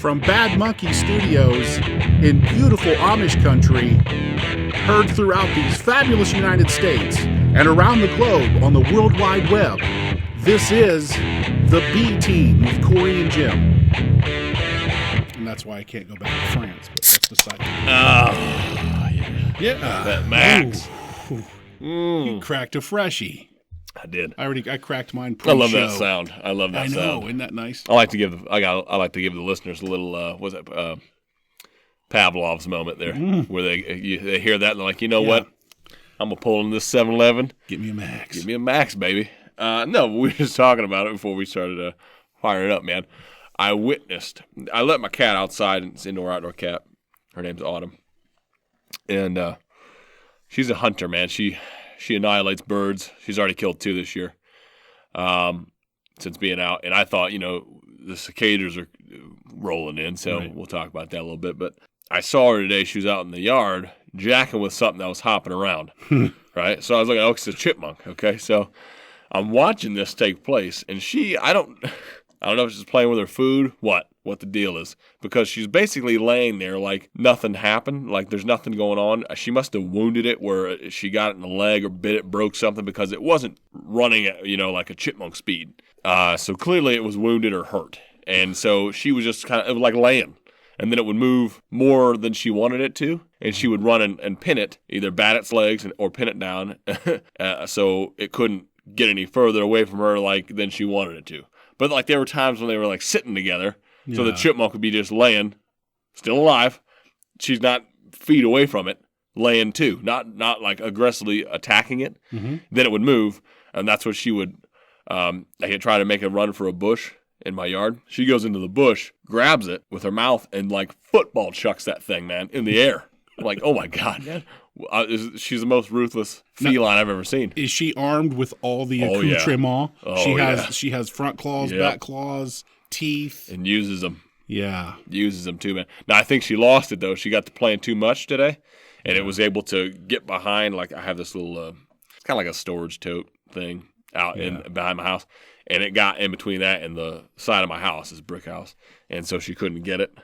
from Bad Monkey Studios in beautiful Amish country, heard throughout these fabulous United States and around the globe on the World Wide Web. This is the B Team with Cory and Jim. And that's why I can't go back to France, but that's beside the point. Oh, Yeah. that Max. You cracked a freshie. I did. I cracked mine I pre-show. love that sound. I love that sound. I know, isn't that nice? I like to give the listeners a little Pavlov's moment there, where they hear that and they're like, you know what? I'm gonna pull in this 7-Eleven. Give me a Max. Give me a Max, baby. No, we were just talking about it before we started firing it up, man. I let my cat outside. It's indoor-outdoor cat. Her name's Autumn, and she's a hunter, man. She annihilates birds. She's already killed 2 this year since being out. And I thought, the cicadas are rolling in, so We'll talk about that a little bit. But I saw her today. She was out in the yard jacking with something that was hopping around, right? So I was like, oh, it's a chipmunk, okay? So I'm watching this take place, and I don't know if she's playing with her food, what the deal is, because she's basically laying there like nothing happened, like there's nothing going on. She must have wounded it where she got it in the leg or bit it, broke something, because it wasn't running at, like a chipmunk speed. So clearly it was wounded or hurt. And so she was just it was like laying. And then it would move more than she wanted it to, and she would run and pin it, either bat its legs or pin it down, so it couldn't get any further away from her than she wanted it to. But there were times when they were sitting together, so the chipmunk would be just laying, still alive. She's not feet away from it, laying too, not aggressively attacking it. Mm-hmm. Then it would move, and that's what she would. I could try to make a run for a bush in my yard. She goes into the bush, grabs it with her mouth, and football chucks that thing, man, in the air. I'm like, oh my God, man. She's the most ruthless feline I've ever seen. Is she armed with all the accoutrement? Yeah. She has front claws, back claws, teeth. And uses them. Yeah. Uses them too, man. Now, I think she lost it, though. She got to playing too much today, and it was able to get behind, I have this little, it's kind of like a storage tote thing out behind my house, and it got in between that and the side of my house, this brick house, and so she couldn't get it.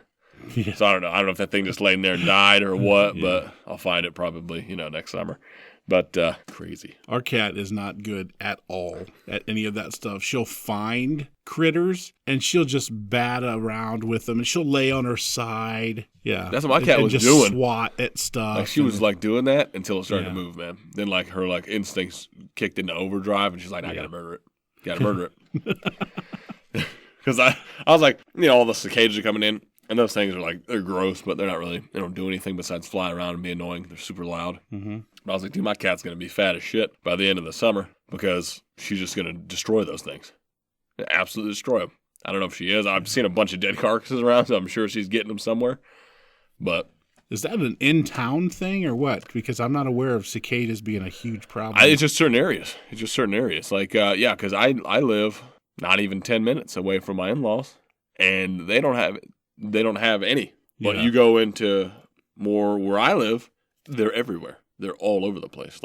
Yeah. So I don't know if that thing just laid there and died or what, but I'll find it probably, next summer. But crazy. Our cat is not good at all at any of that stuff. She'll find critters and she'll just bat around with them, and she'll lay on her side. Yeah, that's what my cat was just doing. Swat at stuff. She was doing that until it started to move, man. Then her instincts kicked into overdrive, and she's like, I gotta murder it. Gotta murder it. Because I was like, all the cicadas are coming in. And those things are they're gross, but they're not really, they don't do anything besides fly around and be annoying. They're super loud. Mm-hmm. But I was like, dude, my cat's going to be fat as shit by the end of the summer, because she's just going to destroy those things. Absolutely destroy them. I don't know if she is. I've seen a bunch of dead carcasses around, so I'm sure she's getting them somewhere. But is that an in-town thing or what? Because I'm not aware of cicadas being a huge problem. It's just certain areas. Because I live not even 10 minutes away from my in-laws, and they don't have any. But you go into more where I live, they're everywhere. They're all over the place.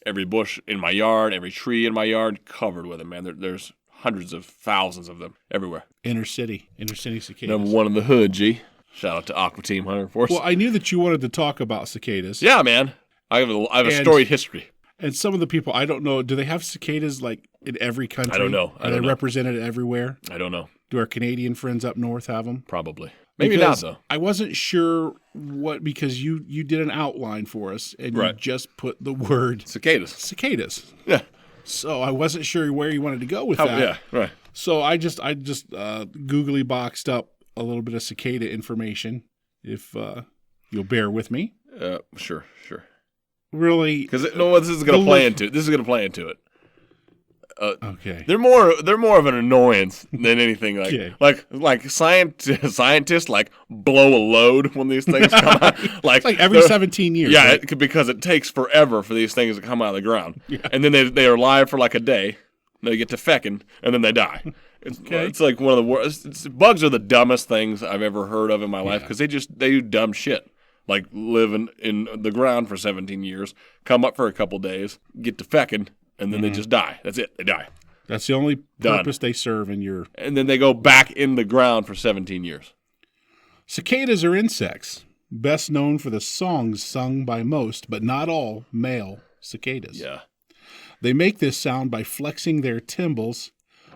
Every bush in my yard, every tree in my yard, covered with them, man. There's hundreds of thousands of them everywhere. Inner city cicadas. Number 1 in the hood, G. Shout out to Aqua Team Hunter Force. Well, I knew that you wanted to talk about cicadas. Yeah, man. I have a storied history. And some of the people, I don't know, do they have cicadas in every country? I don't know. Are they represented everywhere? I don't know. Do our Canadian friends up north have them? Probably. Maybe not, though. I wasn't sure because you did an outline for us, and you just put the word cicadas. Yeah. So I wasn't sure where you wanted to go with that. Yeah, right. So I just googly boxed up a little bit of cicada information, if you'll bear with me. Sure. Really? Because this is going to play into it. Okay. They're more of an annoyance than anything. Scientists blow a load when these things come out. It's every 17 years. Yeah, right? Because it takes forever for these things to come out of the ground. Yeah. And then they are alive for a day. They get to fecking, and then they die. It's one of the worst. Bugs are the dumbest things I've ever heard of in my life, because they do dumb shit. Living in the ground for 17 years, come up for a couple days, get to fecking, and then they just die. That's it. They die. That's the only purpose they serve in your... And then they go back in the ground for 17 years. Cicadas are insects, best known for the songs sung by most, but not all, male cicadas. Yeah. They make this sound by flexing their tymbals,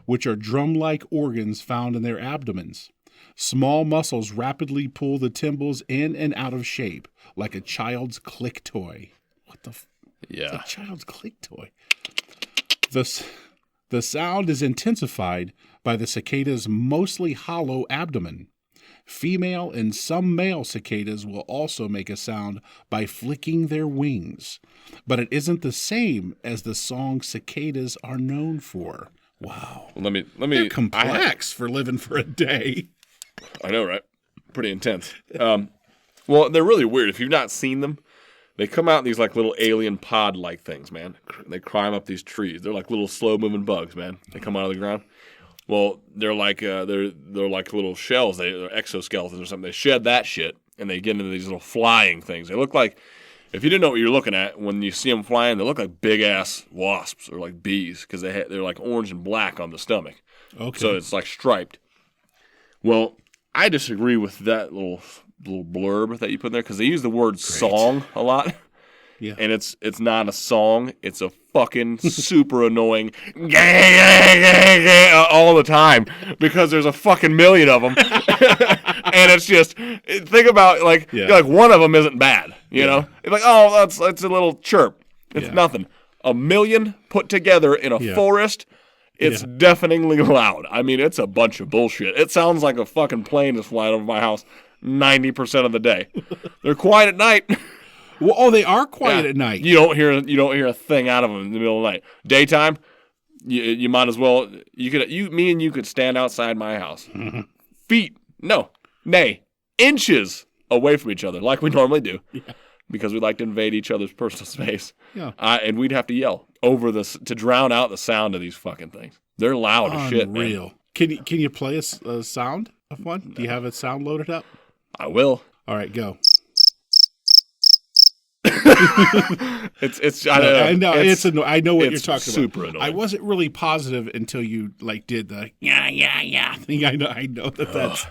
which are drum-like organs found in their abdomens. Small muscles rapidly pull the tymbals in and out of shape, like a child's click toy. What the? Yeah. It's a child's click toy. The sound is intensified by the cicada's mostly hollow abdomen. Female and some male cicadas will also make a sound by flicking their wings, but it isn't the same as the song cicadas are known for. Wow. Let me. They're complex for living for a day. I know, right? Pretty intense. Well, they're really weird. If you've not seen them, they come out in these like little alien pod-like things, man. They climb up these trees. They're like little slow-moving bugs, man. They come out of the ground. Well, they're like little shells. They're exoskeletons or something. They shed that shit and they get into these little flying things. They look like, if you didn't know what you're looking at, when you see them flying, they look like big ass wasps or like bees because they're like orange and black on the stomach. Okay. So it's like striped. Well, I disagree with that little blurb that you put in there because they use the word song a lot. Yeah. And it's not a song. It's a fucking super annoying all the time because there's a fucking million of them. And it's just, think about like one of them isn't bad, you know? It's like, oh, that's a little chirp. It's nothing. A million put together in a forest, it's deafeningly loud. I mean, it's a bunch of bullshit. It sounds like a fucking plane is flying over my house 90% of the day. They're quiet at night. Well, they are quiet at night. You don't hear a thing out of them in the middle of the night. Daytime, you might as well. Me and you could stand outside my house, inches away from each other, like we normally do, because we like to invade each other's personal space. Yeah, and we'd have to yell over this to drown out the sound of these fucking things. They're loud as shit, man. Real. Can you play a sound of one? Do you have a sound loaded up? I will. All right, go. I know what you're talking about. Super annoying. I wasn't really positive until you like did the thing. I know that's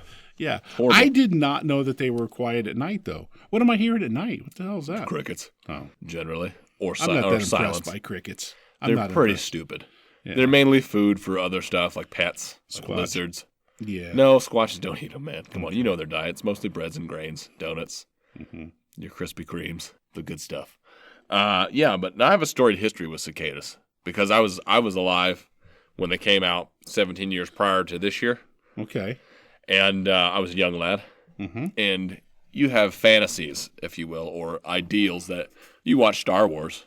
horrible. I did not know that they were quiet at night though. What am I hearing at night? What the hell is that? Crickets. Oh, generally, or I'm not that silence. Impressed by crickets. They're pretty stupid. Yeah. They're mainly food for other stuff like pets, like lizards. Yeah. No, squatches don't eat them, man. Come on, you know their diet's mostly breads and grains, donuts, your Krispy Kremes, the good stuff. But I have a storied history with cicadas because I was alive when they came out 17 years prior to this year. Okay. And I was a young lad. Mm-hmm. And you have fantasies, if you will, or ideals that you watch Star Wars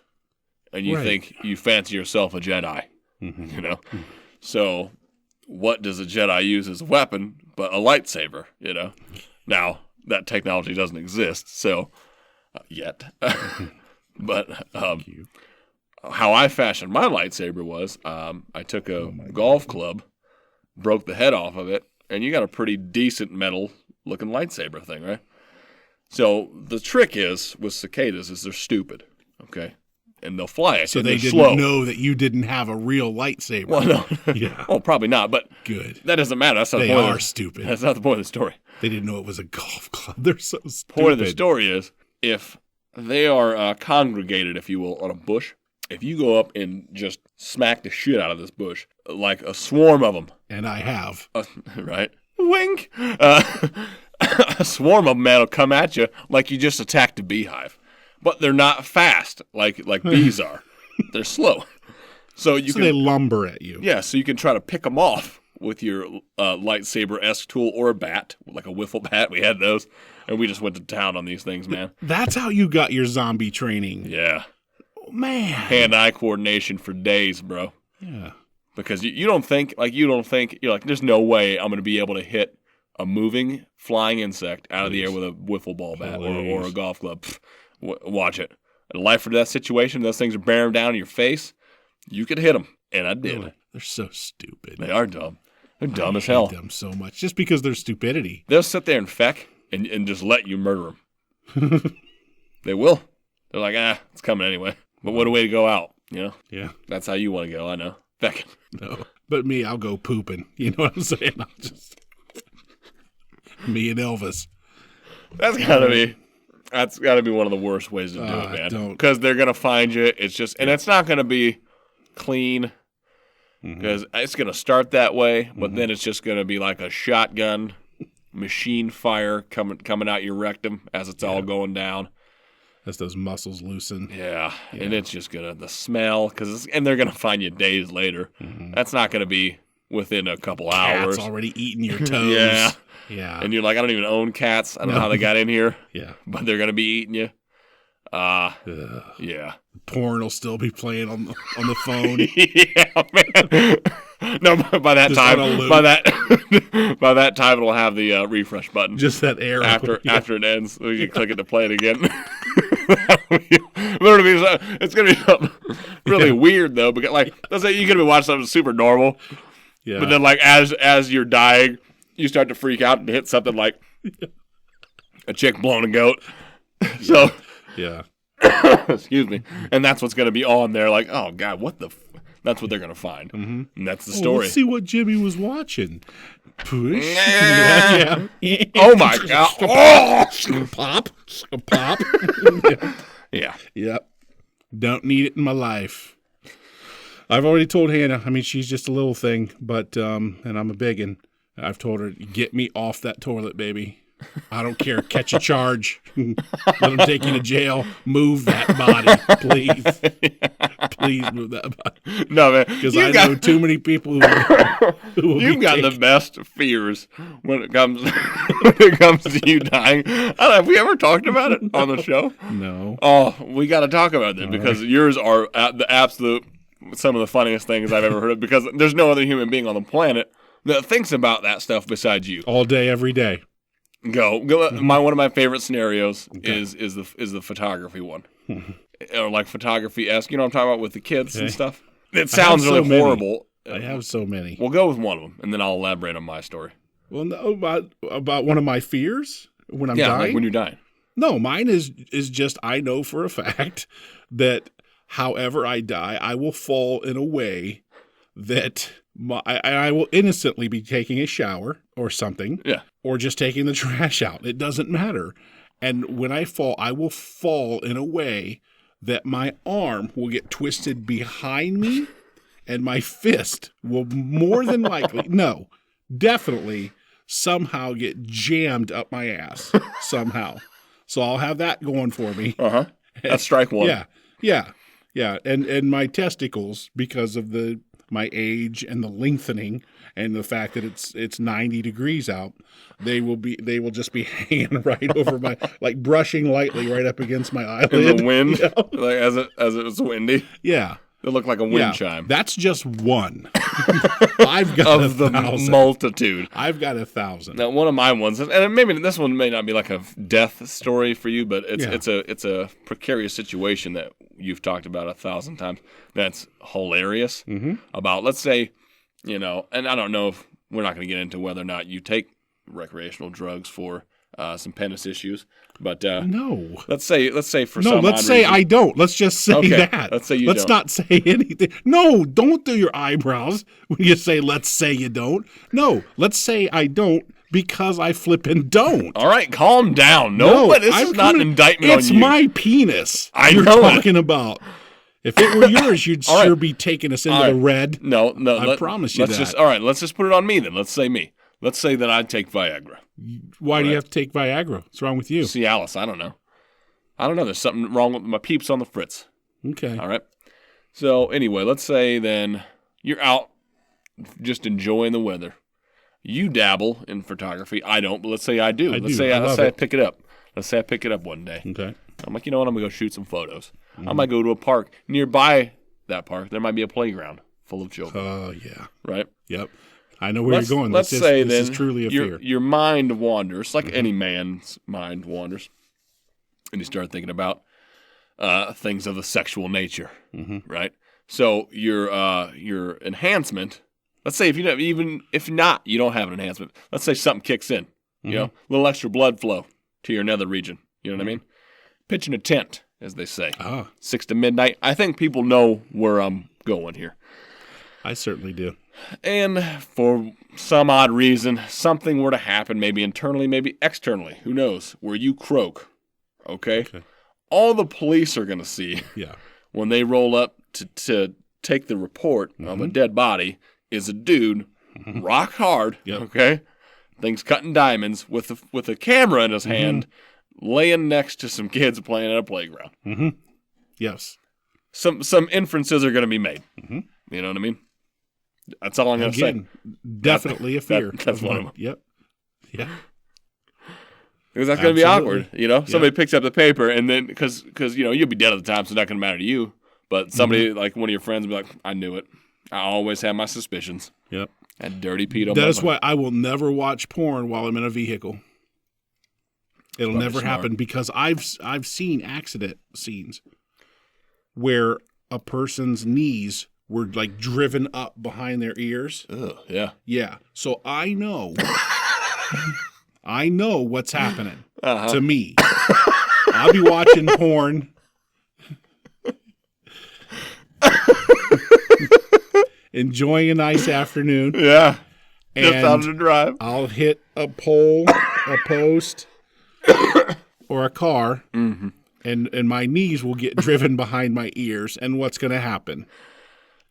and you think you fancy yourself a Jedi, you know? Mm-hmm. So what does a Jedi use as a weapon but a lightsaber, you know? Now, that technology doesn't exist, so yet. But how I fashioned my lightsaber was I took a golf club, broke the head off of it, and you got a pretty decent metal-looking lightsaber thing, right? So the trick with cicadas is they're stupid, okay? And they'll fly at you. So they didn't know that you didn't have a real lightsaber. Well, no. Yeah. Well, probably not, but good. That doesn't matter. That's not they the point are stupid. That's not the point of the story. They didn't know it was a golf club. They're so stupid. Point of the story is if they are congregated, if you will, on a bush, if you go up and just smack the shit out of this bush, like a swarm of them. And I have. Right? Wink. A swarm of them, man, will come at you like you just attacked a beehive. But they're not fast like bees are. They're slow. So they lumber at you. Yeah, so you can try to pick them off with your lightsaber-esque tool or a bat, like a wiffle bat. We had those, and we just went to town on these things, man. That's how you got your zombie training. Yeah. Oh, man. Hand-eye coordination for days, bro. Yeah. Because you don't think, you're like, there's no way I'm going to be able to hit a moving, flying insect out of the air with a wiffle ball bat or a golf club. Pfft. Watch it. In a life or death situation, those things are bearing down in your face. You could hit them, and I did. Really? They're so stupid. They are dumb. They're dumb as hell. I hate them so much just because they're stupidity. They'll sit there and feck and just let you murder them. They will. They're like, it's coming anyway. But what a way to go out, you know? Yeah. That's how you want to go. I know. Fecking. No, but me, I'll go pooping. You know what I'm saying? Me and Elvis. That's gotta be one of the worst ways to do it, man. Because they're gonna find you. It's just, and it's not gonna be clean. Because it's gonna start that way, but then it's just gonna be like a shotgun, machine fire coming out your rectum as it's all going down. As those muscles loosen. Yeah, and it's just the smell, and they're gonna find you days later. That's not gonna be within a couple hours. Cat's already eating your toes. Yeah. And you're like, I don't even own cats. I don't know how they got in here. Yeah. But they're gonna be eating you. Yeah. Porn will still be playing on the phone. Yeah, man. No, by that time it'll have the refresh button. Just that arrow after it ends. So you click it to play it again. It's gonna be something really weird though, because like let's say you could be watching something super normal, but then like as you're dying, you start to freak out and hit something like a chick blowing a goat. So yeah. Excuse me. And that's what's going to be on there. Like, oh, God, that's what they're going to find. And that's the story. Let's see what Jimmy was watching. Push. Yeah. Oh, my God. Oh! Pop. Yeah. Yep. Don't need it in my life. I've already told Hannah. I mean, she's just a little thing, but, and I'm a biggin'. I've told her, get me off that toilet, baby. I don't care. Catch a charge. Let them take you to jail. Move that body, please. Please move that body. No, man. Because I know too many people who You've got the best fears when it comes to you dying. I don't know, have we ever talked about it on the show? No. Oh, we got to talk about it because yours are the absolute some of the funniest things I've ever heard of, because there's no other human being on the planet that thinks about that stuff besides you. All day, every day. Go. One of my favorite scenarios is the photography one, or like photography-esque. You know what I'm talking about with the kids and stuff. It sounds really horrible. I have so many. We'll go with one of them, and then I'll elaborate on my story. Well, no, about one of my fears when I'm dying. Like when you're dying. No, mine is just I know for a fact that however I die, I will fall in a way that I will innocently be taking a shower or something. Yeah. Or just taking the trash out. It doesn't matter. And when I fall, I will fall in a way that my arm will get twisted behind me and my fist will more than likely, definitely somehow get jammed up my ass somehow. So I'll have that going for me. Uh-huh. That's strike one. Yeah. And my testicles, because of my age and the lengthening and the fact that it's 90 degrees out, they will just be hanging right over my, like brushing lightly right up against my eyelid. In the wind, like as it was windy. Yeah. It looked like a wind chime. That's just one. I've got of 1,000. Multitude. I've got 1,000. Now, one of my ones, and maybe this one may not be like a death story for you, but it's a precarious situation that you've talked about 1,000 times. That's hilarious. About, let's say, and I don't know if we're not going to get into whether or not you take recreational drugs for some penis issues, but no. Let's say for no. Some let's say reason, I don't. Let's just say that. Let's say you Let's don't. not say anything. No, don't do your eyebrows when you say let's say you don't. No, let's say I don't because I flippin' don't. All right, calm down. No, but this is not an indictment on you. It's my penis. You're talking about. If it were yours, you'd sure be taking us into the red. No. I promise you that. Let's just put it on me then. Let's say me. Let's say that I take Viagra. Why do you have to take Viagra? What's wrong with you? Cialis, I don't know. There's something wrong with my peeps on the fritz. Okay. All right. So anyway, let's say then you're out just enjoying the weather. You dabble in photography. I don't, but let's say I do. Let's say I pick it up. Let's say I pick it up one day. Okay. I'm like, you know what? I'm going to go shoot some photos. I might go to a park. Nearby that park, there might be a playground full of children. Oh, yeah. Right? Yep. I know where you're going. Let's say this is truly a fear. Your mind wanders, like any man's mind wanders, and you start thinking about things of the sexual nature, right? So your enhancement. Let's say if you don't, even if not, you don't have an enhancement. Let's say something kicks in, a little extra blood flow to your nether region. You know what I mean? Pitching a tent, as they say, 6 to midnight. I think people know where I'm going here. I certainly do. And for some odd reason, something were to happen, maybe internally, maybe externally, who knows, where you croak, okay? All the police are going to see when they roll up to take the report of a dead body is a dude, rock hard, okay? Things cutting diamonds with a camera in his hand, laying next to some kids playing at a playground. Yes. Some inferences are going to be made. You know what I mean? That's all I'm going to say. Definitely a fear. That's one of them. Yep. Yeah. Because that's going to be awkward, you know? Somebody picks up the paper, and then, because you know, you'll be dead at the time, so it's not going to matter to you. But somebody, like one of your friends, will be like, I knew it. I always had my suspicions. Yep. That dirty pedo. That's why I will never watch porn while I'm in a vehicle. It'll never happen because I've seen accident scenes where a person's knees were like driven up behind their ears. Ugh, yeah. Yeah. So I know what's happening to me. I'll be watching porn. Enjoying a nice afternoon. Yeah. Just out of the drive. I'll hit a pole, a post, or a car, and my knees will get driven behind my ears. And what's going to happen?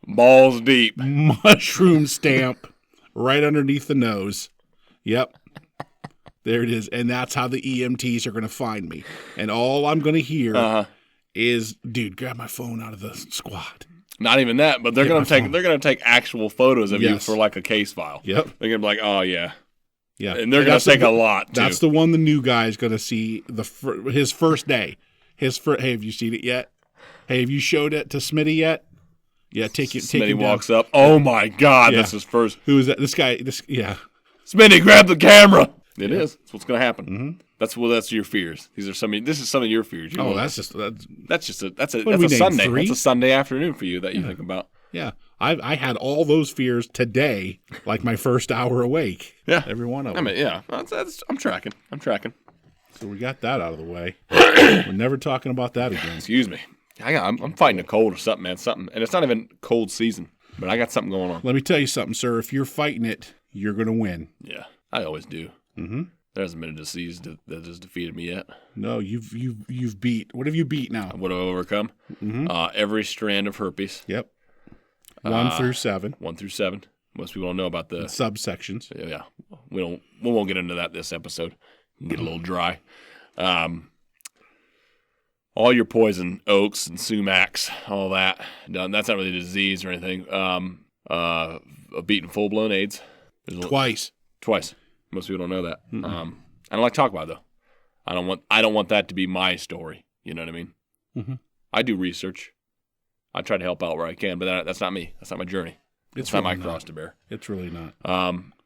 Balls deep. Mushroom stamp right underneath the nose. Yep. There it is. And that's how the EMTs are going to find me. And all I'm going to hear is, dude, grab my phone out of the squad. Not even that, but they're going to take actual photos of you for like a case file. Yep. They're going to be like, "Oh yeah." Yeah. And they're going to take a lot too. That's the one the new guy is going to see his first day. Hey, have you seen it yet? Hey, have you showed it to Smitty yet? Yeah, take him Smitty walks up. Oh my God, that's his first. Who is that? This guy. Smitty, grab the camera. It is. That's what's going to happen. That's your fears. This is some of your fears. That's a Sunday. 3? That's a Sunday afternoon for you that you think about. Yeah, I had all those fears today, like my first hour awake. Yeah, every one of them. I mean, yeah, I'm tracking. So we got that out of the way. We're never talking about that again. Excuse me. I'm fighting a cold or something, man. Something, and it's not even cold season, but I got something going on. Let me tell you something, sir. If you're fighting it, you're going to win. Yeah, I always do. There hasn't been a disease that has defeated me yet. No, you've beat. What have you beat now? What have I overcome? Every strand of herpes. Yep. 1 through 7. 1 through 7. Most people don't know about the subsections. Yeah, we won't get into that this episode. Get a little dry. All your poison oaks and sumacs, all that. That's not really a disease or anything. I've beaten full-blown AIDS. Twice. Most people don't know that. I don't like to talk about it, though. I don't want that to be my story. You know what I mean? I do research. I try to help out where I can, but that's not me. That's not my journey. It's not my cross to bear. It's really not.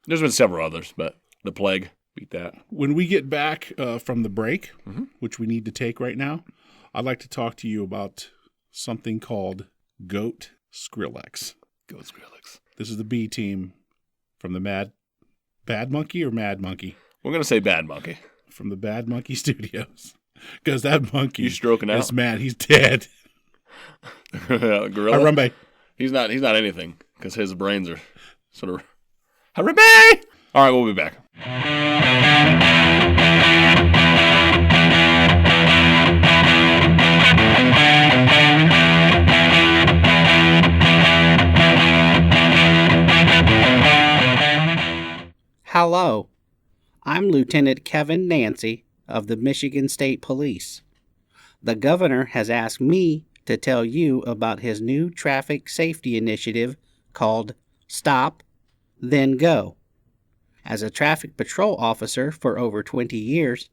There's been several others, but the plague, beat that. When we get back from the break, which we need to take right now, I'd like to talk to you about something called Goat Skrillex. Goat Skrillex. This is the B team from the Bad Monkey or Mad Monkey? We're going to say Bad Monkey. From the Bad Monkey Studios. Because that monkey He's stroking out. is mad. He's dead. Gorilla? Harambe. He's not anything because his brains are sort of... Harambe! All right, we'll be back. Hello, I'm Lieutenant Kevin Nancy of the Michigan State Police. The governor has asked me to tell you about his new traffic safety initiative called Stop, Then Go. As a traffic patrol officer for over 20 years,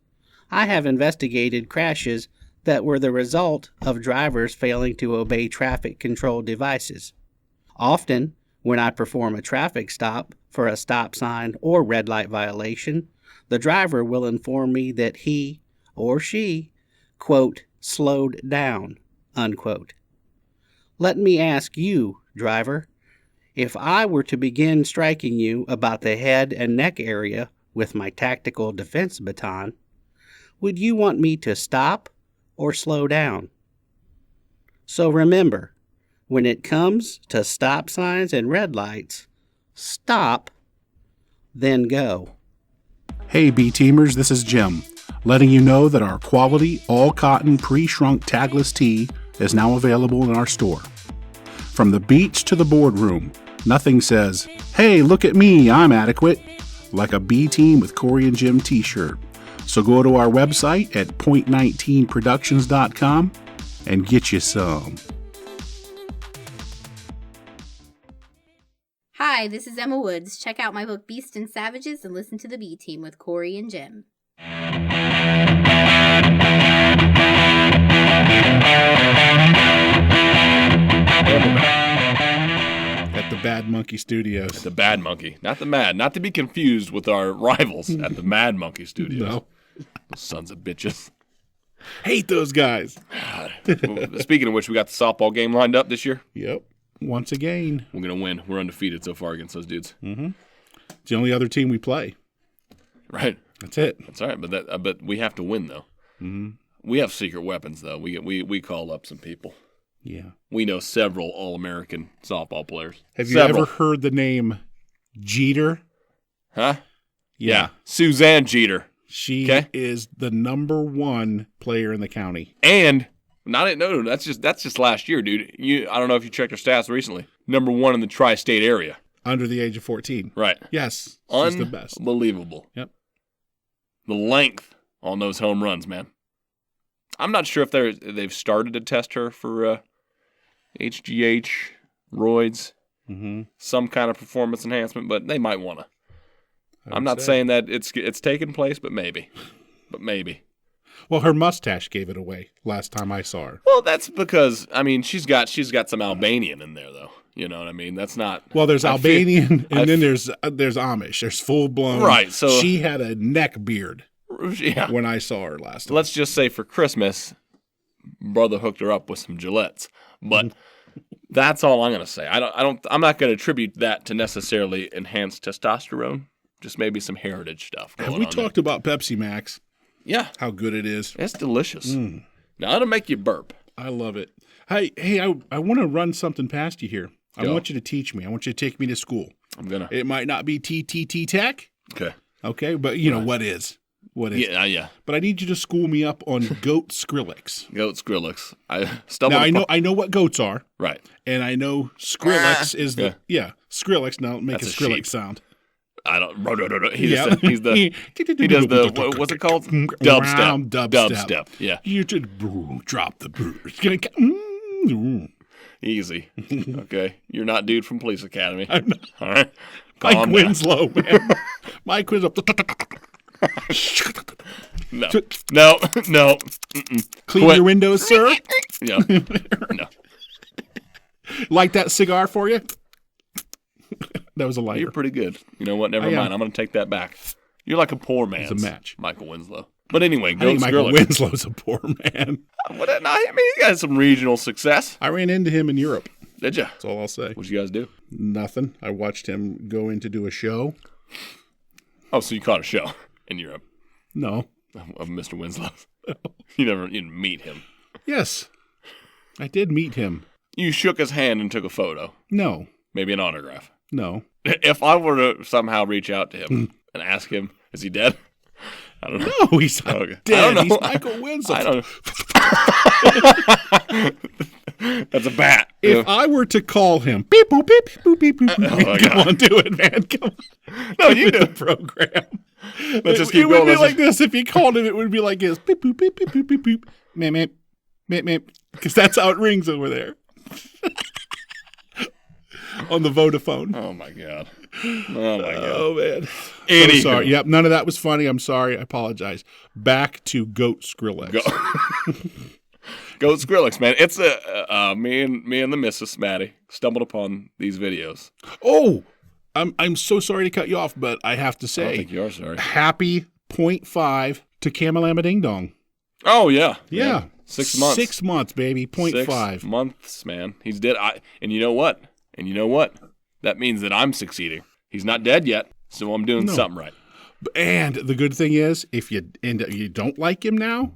I have investigated crashes that were the result of drivers failing to obey traffic control devices. Often, when I perform a traffic stop for a stop sign or red light violation, the driver will inform me that he or she, quote, slowed down, unquote. Let me ask you, driver, if I were to begin striking you about the head and neck area with my tactical defense baton, would you want me to stop or slow down? So remember, when it comes to stop signs and red lights, stop, then go. Hey B-Teamers, this is Jim, letting you know that our quality, all-cotton, pre-shrunk tagless tee is now available in our store. From the beach to the boardroom, nothing says, "Hey, look at me, I'm adequate," like a B-Team with Cory and Jim t-shirt. So go to our website at point19productions.com and get you some. Hi, this is Emma Woods. Check out my book Beast and Savages and listen to the B Team with Cory and Jim. At the Bad Monkey Studios. At the Bad Monkey. Not the Mad. Not to be confused with our rivals at the Mad Monkey Studios. No. Those sons of bitches. Hate those guys. Speaking of which, we got the softball game lined up this year. Yep. Once again. We're going to win. We're undefeated so far against those dudes. Mm-hmm. It's the only other team we play. Right. That's it. That's all right, but we have to win, though. Mm-hmm. We have secret weapons, though. We call up some people. Yeah. We know several All-American softball players. Have you ever heard the name Jeter? Huh? Yeah. Suzanne Jeter. She is the #1 player in the county. And no, that's just last year, dude. I don't know if you checked her stats recently. #1 in the tri-state area. Under the age of 14. Right. Yes. She's the best. Unbelievable. Yep. The length on those home runs, man. I'm not sure if they've started to test her for HGH, roids, some kind of performance enhancement, but they might want to. I'm not saying that it's taken place, but maybe. Well, her mustache gave it away last time I saw her. Well, that's because she's got some Albanian in there, though. You know what I mean? That's not. Well, there's Albanian, and then there's Amish. There's full blown. Right. So she had a neck beard. Yeah. When I saw her last time. Let's just say for Christmas, brother hooked her up with some Gillettes, but that's all I'm gonna say. I'm not gonna attribute that to necessarily enhanced testosterone. Just maybe some heritage stuff. Have we talked about Pepsi Max? Yeah. How good it is. It's delicious. Now, it'll make you burp. I love it. Hey, I want to run something past you here. I want you to teach me. I want you to take me to school. It might not be TTT Tech. Okay, but you know what is. What is? Yeah. But I need you to school me up on Goat Skrillex. Goat Skrillex. I know what goats are. Right. And I know Skrillex is Skrillex. Now make a Skrillex sheep sound. I don't. He does the what's it called? Dubstep. Dubstep. Yeah. You should drop the boot. Easy. Okay. You're not dude from Police Academy. I'm not. All right. Mike Winslow, man. Mike Winslow. No. Clean your windows, sir. Yeah. No. Light that cigar for you. That was a lighter. You're pretty good. You know what? Never mind. I'm going to take that back. You're like a poor man's it's a match. Michael Winslow. But anyway, I think Michael Winslow's a poor man. He got some regional success. I ran into him in Europe. Did you? That's all I'll say. What'd you guys do? Nothing. I watched him go in to do a show. Oh, so you caught a show in Europe? No. Of Mr. Winslow. You didn't meet him. Yes. I did meet him. You shook his hand and took a photo. No. Maybe an autograph. No. If I were to somehow reach out to him and ask him, is he dead? I don't know. No, he's not dead. I don't know. He's Michael Winslow. I don't know. That's a bat. If I were to call him, beep, boop, beep, boop, beep, boop, beep. Come on, do it, man. Come on. No, you do the program. Let's just keep going. It would be like this. If you called him, it would be like this. Beep, boop, beep, beep, beep, beep, beep. Meep, meep, meep, meep. Because that's how it rings over there. On the Vodafone. Oh, my God. Oh, man. So sorry. Yep, none of that was funny. I'm sorry. I apologize. Back to Goat Skrillex. Goat Skrillex, man. It's me and the Mrs. Maddie stumbled upon these videos. Oh, I'm so sorry to cut you off, but I have to say. I don't think you are sorry. Happy 0.5 to Kamalama Ding Dong. Oh, yeah. Yeah. 6 months. 6 months, baby. 0.5. 6 months, man. He's dead. And you know what? That means that I'm succeeding. He's not dead yet, so I'm doing something right. And the good thing is, if you don't like him now,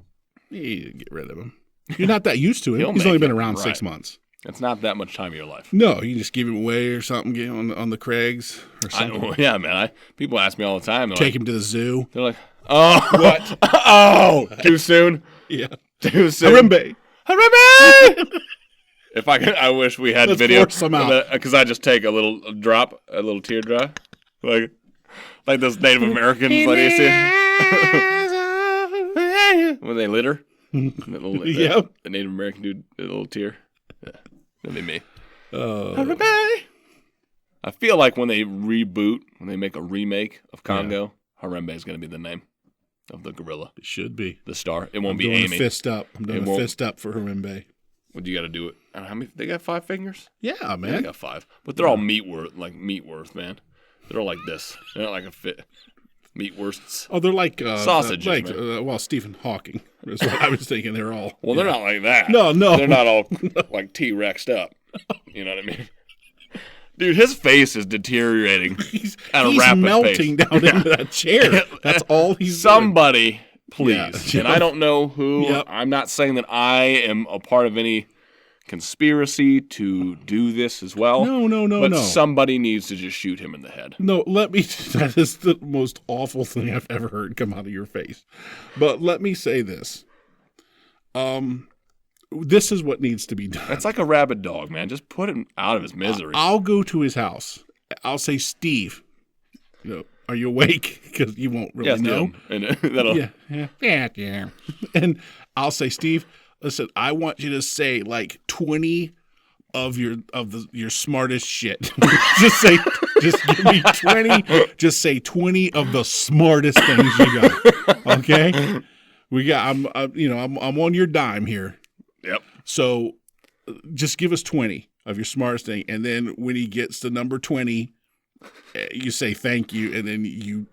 you get rid of him. You're not that used to him. He's only been around 6 months. It's not that much time of your life. No, you can just give him away or something, get him on the Craigs or something. Yeah, man. People ask me all the time. Take him to the zoo. They're like, oh. What? Oh, too soon? Yeah. Too soon. Harambe. Harambe! If I could, I wish we had Let's video. force them out. Because I just take a little tear drop. Like those Native Americans that you see. When they litter. Yep. The Native American dude, a little tear. Yeah, that'd be me. Harambe. I feel like when they make a remake of Congo, Harambe is going to be the name of the gorilla. It should be. The star. It won't I'm be doing Amy. a fist up. I'm doing a fist up for Harambe. Well, you got to do it. How many? They got 5 fingers? Yeah, They man. got 5, but they're all meat worth, man. They're all like this. They're not like a fit meat worsts. Oh, they're like sausages. Stephen Hawking. That's what I was thinking. They're all. Well, they're not like that. No. They're not all like T-Rexed up. You know what I mean? Dude, his face is deteriorating at a rapid melting pace. down into that chair. That's all he's Somebody, please. Yeah. And I don't know who. Yep. I'm not saying that I am a part of any conspiracy to do this as well. No. But somebody needs to just shoot him in the head. No, that is the most awful thing I've ever heard come out of your face. But let me say this. This is what needs to be done. That's like a rabid dog, man. Just put him out of his misery. I'll go to his house. I'll say, Steve, are you awake? Because you won't really know. And that'll... Yeah. And I'll say, Steve, listen, I want you to say like 20 of your smartest shit. just give me 20. Just say 20 of the smartest things you got. Okay? I'm on your dime here. Yep. So just give us 20 of your smartest thing, and then when he gets to number 20, you say thank you, and then you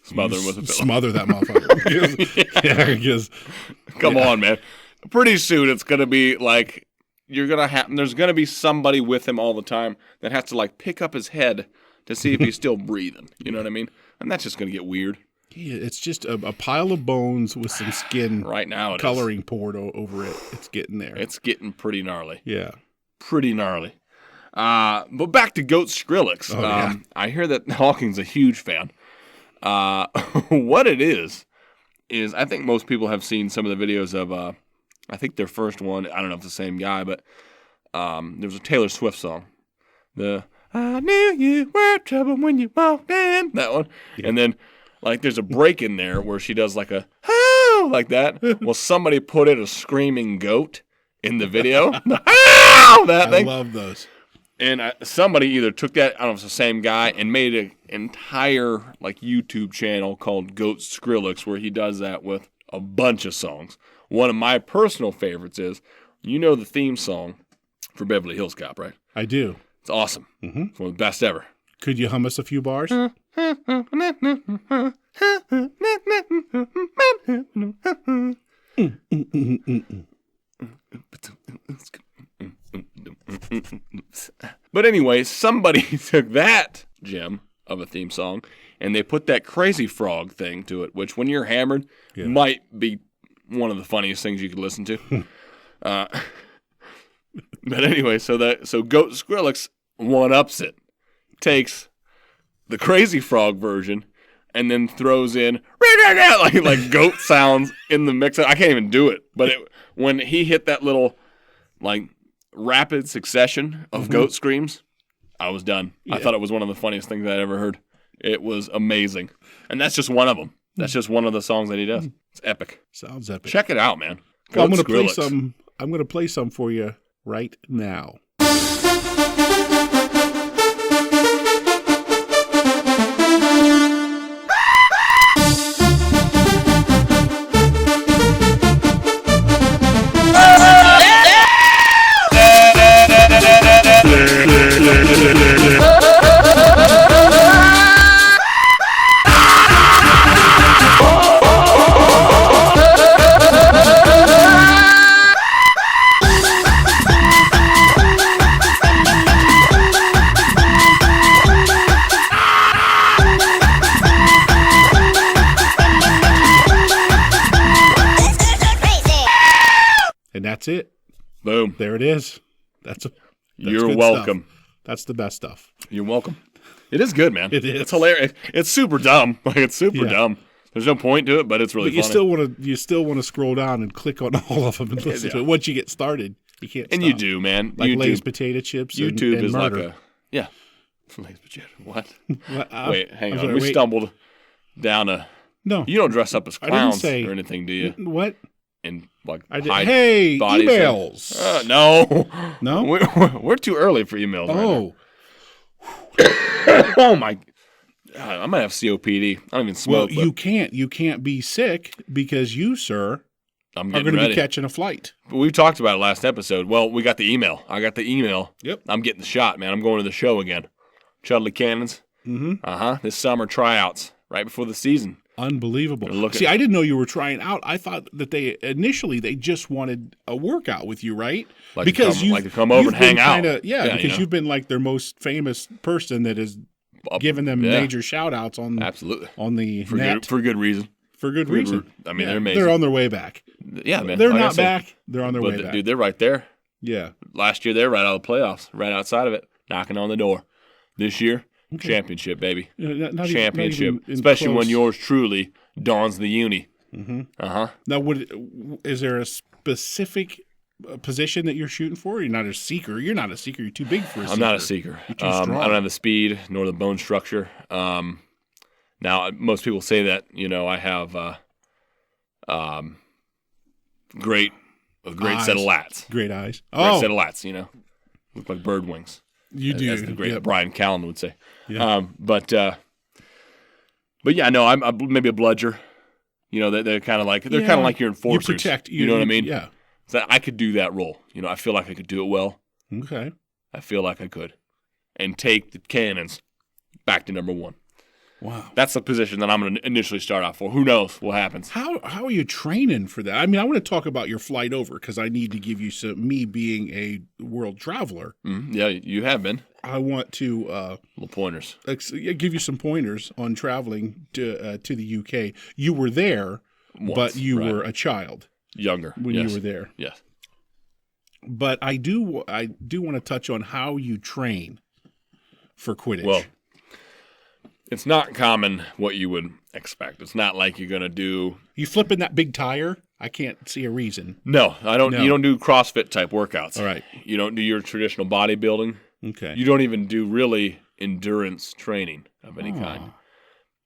smother him with a pillow. Smother that motherfucker. Come on, man. Pretty soon it's gonna be like there's gonna be somebody with him all the time that has to like pick up his head to see if he's still breathing. You know what I mean? And that's just gonna get weird. Yeah, it's just a pile of bones with some skin right now. Coloring poured over it. It's getting there. It's getting pretty gnarly. Yeah, pretty gnarly. But back to Goat Skrillex. Oh, yeah. I hear that Hawking's a huge fan. What it is I think most people have seen some of the videos of. I think their first one. I don't know if it's the same guy, but there was a Taylor Swift song. I knew you were trouble when you walked in. That one, yeah. And then. Like, there's a break in there where she does like a, oh, like that. Well, somebody put in a screaming goat in the video. Oh, that thing. I love those. And somebody either took that, I don't know if it's the same guy, and made an entire, like, YouTube channel called Goat Skrillex where he does that with a bunch of songs. One of my personal favorites is, the theme song for Beverly Hills Cop, right? I do. It's awesome. Mm-hmm. It's one of the best ever. Could you hum us a few bars? But anyway, somebody took that gem of a theme song and they put that crazy frog thing to it, which when you're hammered might be one of the funniest things you could listen to. But anyway, so Goat Skrillex one-ups it. Takes the crazy frog version and then throws in like goat sounds in the mix. I can't even do it. But when he hit that little like rapid succession of goat screams, I was done. Yeah. I thought it was one of the funniest things I'd ever heard. It was amazing. And that's just one of them. That's just one of the songs that he does. It's epic. Sounds epic. Check it out, man. Well, I'm going to play some for you right now. And that's it. Boom. There it is. That's You're good welcome. Stuff. That's the best stuff. You're welcome. It is good, man. It is. It's hilarious. It's super dumb. Like it's super dumb. There's no point to it, but it's really funny. You still want to scroll down and click on all of them and listen to it. Once you get started, you can't. And stop. You do, man. Like YouTube, Lay's potato chips. YouTube and is murder. like Lay's potato. What? Well, wait, hang on. We stumbled down a. No, you don't dress up as clowns or anything, do you? What? And like hey, emails. No. We're too early for emails. Oh. Right now. Oh my. God, I might have COPD. I don't even smoke. Well, you can't be sick because you, sir, are going to be catching a flight. But we talked about it last episode. Well, we got the email. I got the email. Yep. I'm getting the shot, man. I'm going to the show again. Chudley Cannons. Mm-hmm. This summer tryouts right before the season. Unbelievable. See, I didn't know you were trying out. I thought that they just wanted a workout with you, right? Because you like to come over and hang out. Because you've been like their most famous person that has given them major shout-outs on the net. For good reason. For good reason. I mean, they're amazing. They're on their way back. Yeah, man. They're not back. They're on their way back. Dude, they're right there. Yeah. Last year, they were right out of the playoffs, right outside of it, knocking on the door. This year, championship, baby. Not championship. even especially close. when yours truly dons the uni. Mm-hmm. Now, is there a specific position that you're shooting for? You're not a seeker. You're too big for a seeker. I'm not a seeker. You're too strong. I don't have the speed nor the bone structure. Now, most people say that, I have a great set of lats. Great eyes. Great set of lats, look like bird wings. You do. As the great Brian Callen would say. Yeah. But yeah, no, I'm maybe a bludger. They're kind of like your enforcers. You protect. You know what I mean? Yeah. So I could do that role. I feel like I could do it well. Okay. I feel like I could, and take the Cannons back to number one. Wow. That's the position that I'm going to initially start out for. Who knows what happens? How are you training for that? I mean, I want to talk about your flight over because I need to give you me being a world traveler. Yeah, you have been. I want to little pointers. Give you some pointers on traveling to the UK. You were there, but you were a child. Younger. When you were there. Yes. But I do want to touch on how you train for Quidditch. Well, it's not common what you would expect. It's not like you're going to do... You flipping that big tire? I can't see a reason. No, I don't. No. You don't do CrossFit type workouts. All right. You don't do your traditional bodybuilding. Okay. You don't even do really endurance training of any kind.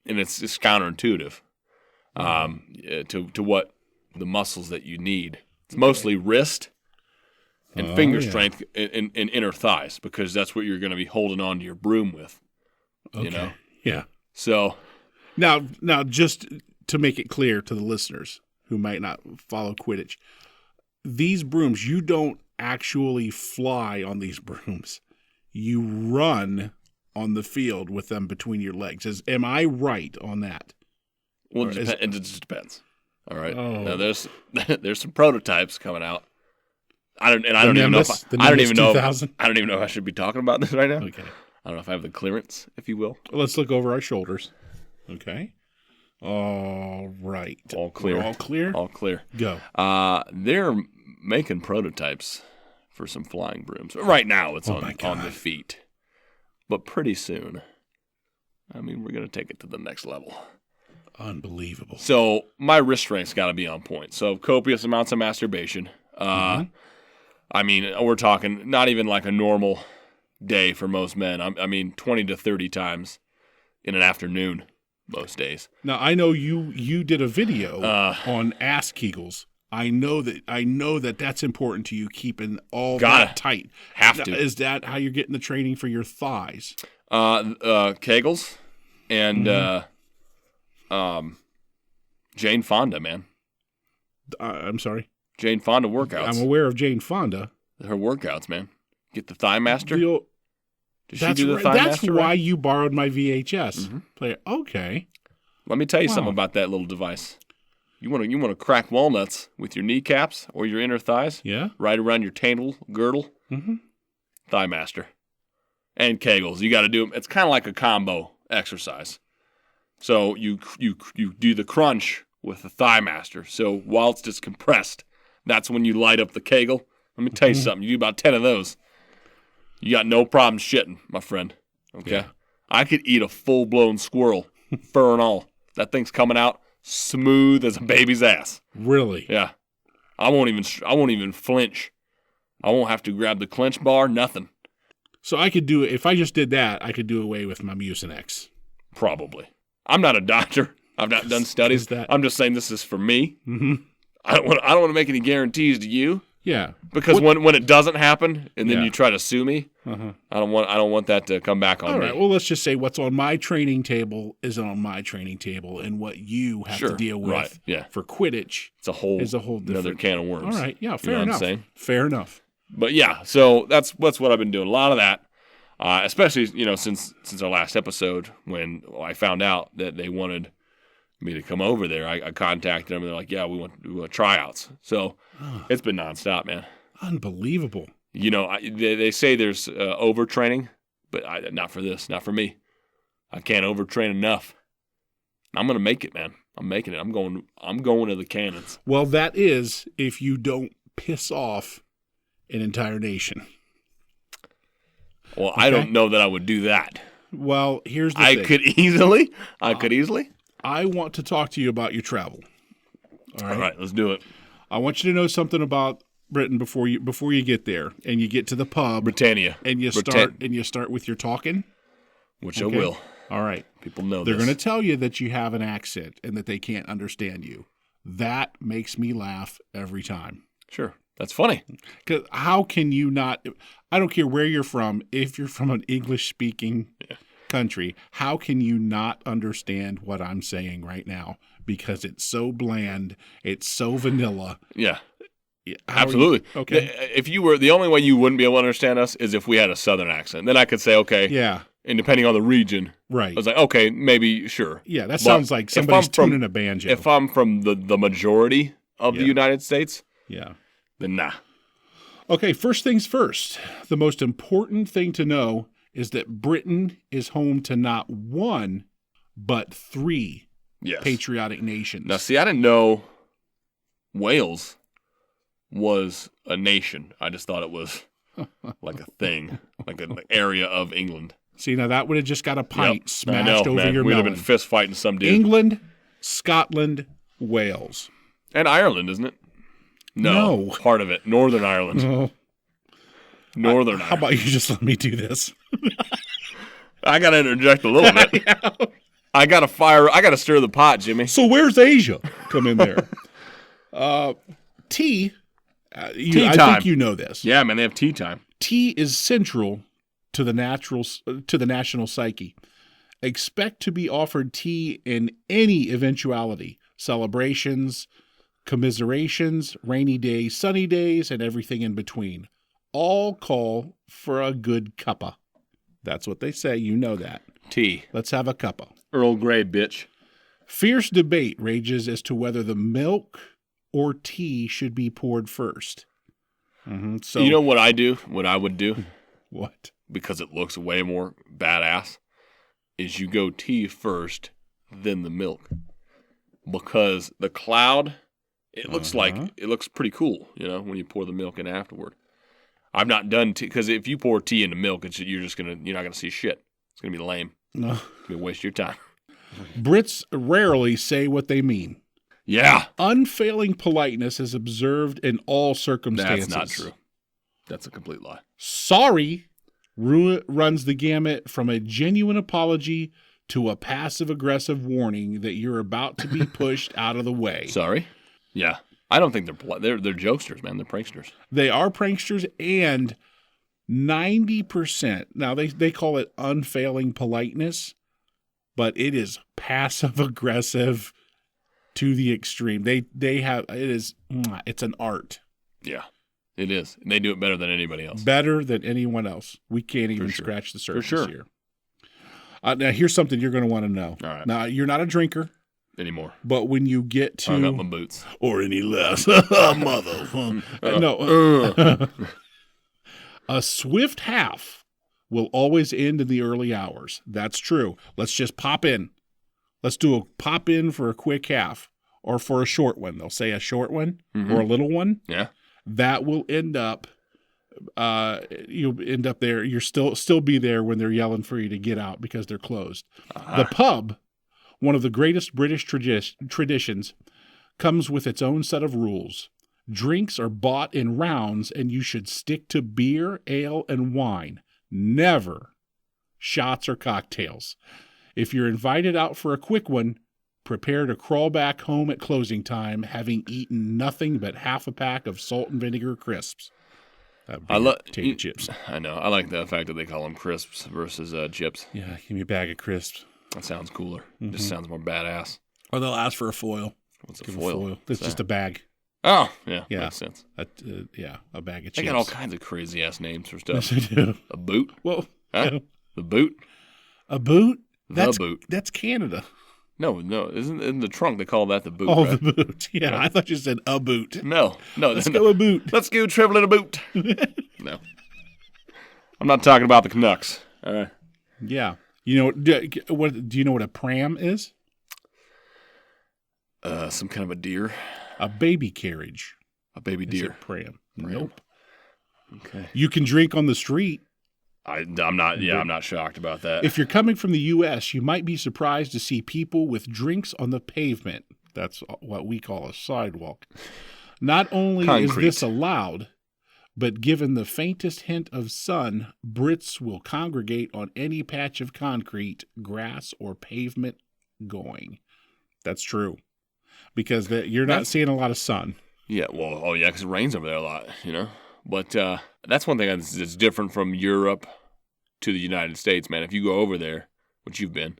And it's counterintuitive to what the muscles that you need. It's mostly wrist and finger strength and inner thighs because that's what you're going to be holding on to your broom with. Okay. Yeah. So now, just to make it clear to the listeners who might not follow Quidditch, these brooms, you don't actually fly on these brooms. You run on the field with them between your legs. Am I right on that? Well, it just depends. All right. Oh. Now there's some prototypes coming out. I don't even know if I should be talking about this right now. Okay. I don't know if I have the clearance, if you will. Let's look over our shoulders. Okay. All right. All clear. We're all clear? All clear. Go. They're making prototypes for some flying brooms. Right now it's on the feet. But pretty soon, we're going to take it to the next level. Unbelievable. So my wrist strength's got to be on point. So copious amounts of masturbation. We're talking not even like a normal day for most men. 20 to 30 times in an afternoon most days. Now I know you did a video on ass kegels. I know that that's important to you, keeping all that tight. Have to. Is that how you're getting the training for your thighs? Kegels and Jane Fonda, man. I'm sorry? Jane Fonda workouts. I'm aware of Jane Fonda. Her workouts, man. Get the Thigh Master. Did she do the Thigh Master? That's why you borrowed my VHS player. Okay. Let me tell you something about that little device. You want to crack walnuts with your kneecaps or your inner thighs? Yeah. Right around your taintal girdle. Thigh Master. And Kegels. You got to do them. It's kind of like a combo exercise. So you do the crunch with the Thigh Master. So while it's just compressed, that's when you light up the Kegel. Let me tell you something. You do about 10 of those. You got no problem shitting, my friend. Okay? Yeah. I could eat a full-blown squirrel, fur and all. That thing's coming out smooth as a baby's ass. Really? Yeah. I won't even flinch. I won't have to grab the clench bar, nothing. So I could do it. If I just did that, I could do away with my Mucinex. Probably. I'm not a doctor. I've not done studies. I'm just saying this is for me. Mm-hmm. I don't want to make any guarantees to you. Yeah. Because when it doesn't happen and then Yeah. you try to sue me, Uh-huh. I don't want that to come back on All me. right. Well, let's just say what's on my training table is on my training table, and what you have to deal with right. Yeah. for Quidditch It's a whole different another can of worms. All right. Yeah. You Fair know what I'm enough. saying? Fair enough. But yeah, so that's what I've been doing. A lot of that, especially since our last episode when I found out that they wanted me to come over there. I contacted them and they're like, "Yeah, we want tryouts." So it's been nonstop, man. Unbelievable. They say there's overtraining, but not for this, not for me. I can't overtrain enough. I'm gonna make it, man. I'm making it. I'm going to the cannons. Well, that is if you don't piss off an entire nation. Well, Okay. I don't know that I would do that. Well, here's the I thing. could easily. I want to talk to you about your travel. All right. All right, let's do it. I want you to know something about Britain before you get there and you get to the pub Britannia. and you start with your talking. Which Okay. I will. All right. People know They're this. going to tell you that you have an accent and that they can't understand you. That makes me laugh every time. Sure. That's funny. Because how can you not? I don't care where you're from. If you're from an English-speaking country, how can you not understand what I'm saying right now? Because it's so bland. It's so vanilla. Yeah. How are Absolutely. you- okay. If you were, the only way you wouldn't be able to understand us is if we had a southern accent. Then I could say, okay. Yeah. And depending on the region, Right. I was like, okay, maybe, sure. Yeah, that But sounds like if somebody's I'm from- tuning a banjo. If I'm from the majority of the Yeah. United States, Yeah. then nah. Okay, first things first. The most important thing to know is that Britain is home to not one, but 3 Yes. patriotic nations. Now, see, I didn't know Wales was a nation. I just thought it was like a thing, like an area of England. See, now that would have just got a pint Yep. smashed I know, over man. your We'd have melon. been fist fighting some dude. England, Scotland, Wales. And Ireland, isn't it? No. No. Part of it. Northern Ireland. Oh, Northern how Ireland. about you just let me do this? I got to interject a little bit. I got to stir the pot, Jimmy. So where's Asia? Come in there. Tea. Tea I time. think you know this. Yeah, man, they have tea time. Tea is central to the national psyche. Expect to be offered tea in any eventuality, celebrations, commiserations, rainy days, sunny days, and everything in between. All call for a good cuppa. That's what they say. You know that. Tea. Let's have a cuppa. Earl Grey, bitch. Fierce debate rages as to whether the milk or tea should be poured first. So You know what I do? What I would do? what? Because it looks way more badass, is you go tea first, then the milk. Because the cloud, it looks pretty cool, when you pour the milk in afterward. I've not done tea, because if you pour tea into milk, you're not gonna see shit. It's gonna be lame. No. It's gonna waste your time. Brits rarely say what they mean. Yeah, Unfailing politeness is observed in all circumstances. that's not true. That's a complete lie. Sorry runs the gamut from a genuine apology to a passive-aggressive warning that you're about to be pushed out of the way. Sorry. Yeah, I don't think they're jokesters, man. They're pranksters. They are pranksters, and 90%, now they call it unfailing politeness, but it is passive-aggressive to the extreme. It's an art. Yeah, it is. And they do it better than anybody else. Better than anyone else. We can't even sure. scratch the surface sure. here. Now, here's something you're going to want to know. All right. Now, you're not a drinker, Anymore. but when you get to... I got my boots. Or any less. Mother. No. A swift half will always end in the early hours. That's true. Let's just pop in. Let's do a pop in for a quick half or for a short one. They'll say a short one or a little one. Yeah. That will end up you'll end up there. You're still be there when they're yelling for you to get out because they're closed. The pub, one of the greatest British traditions, comes with its own set of rules. Drinks are bought in rounds, and you should stick to beer, ale, and wine. Never shots or cocktails. If you're invited out for a quick one, prepare to crawl back home at closing time, having eaten nothing but half a pack of salt and vinegar crisps. I love potato chips. I know. I like the fact that they call them crisps versus chips. Yeah, give me a bag of crisps. That sounds cooler. Just sounds more badass. Or they'll ask for a foil. What's a Give foil? It's just a bag. Oh, yeah. Yeah. Makes sense. A bag of chips. They got all kinds of crazy ass names for stuff. Yes, they do. A boot? Well, Huh? yeah. The boot? A boot? The boot. That's Canada. No. Isn't in the trunk they call that the boot? Oh, right? the boot. Yeah, I thought you said a boot. No. Let's go a boot. Let's go travel in a boot. No. I'm not talking about the Canucks. All right. Yeah. You know do you know what a pram is? Some kind of a deer. A baby carriage. A baby Is deer. it pram? Nope. Okay. You can drink on the street. I'm not shocked about that. If you're coming from the U.S., you might be surprised to see people with drinks on the pavement. That's what we call a sidewalk. Not only is Concrete. this allowed, but given the faintest hint of sun, Brits will congregate on any patch of concrete, grass, or pavement going. That's true. Because you're not seeing a lot of sun. Yeah, well, because it rains over there a lot, you know? But that's one thing that's different from Europe to the United States, man. If you go over there, which you've been,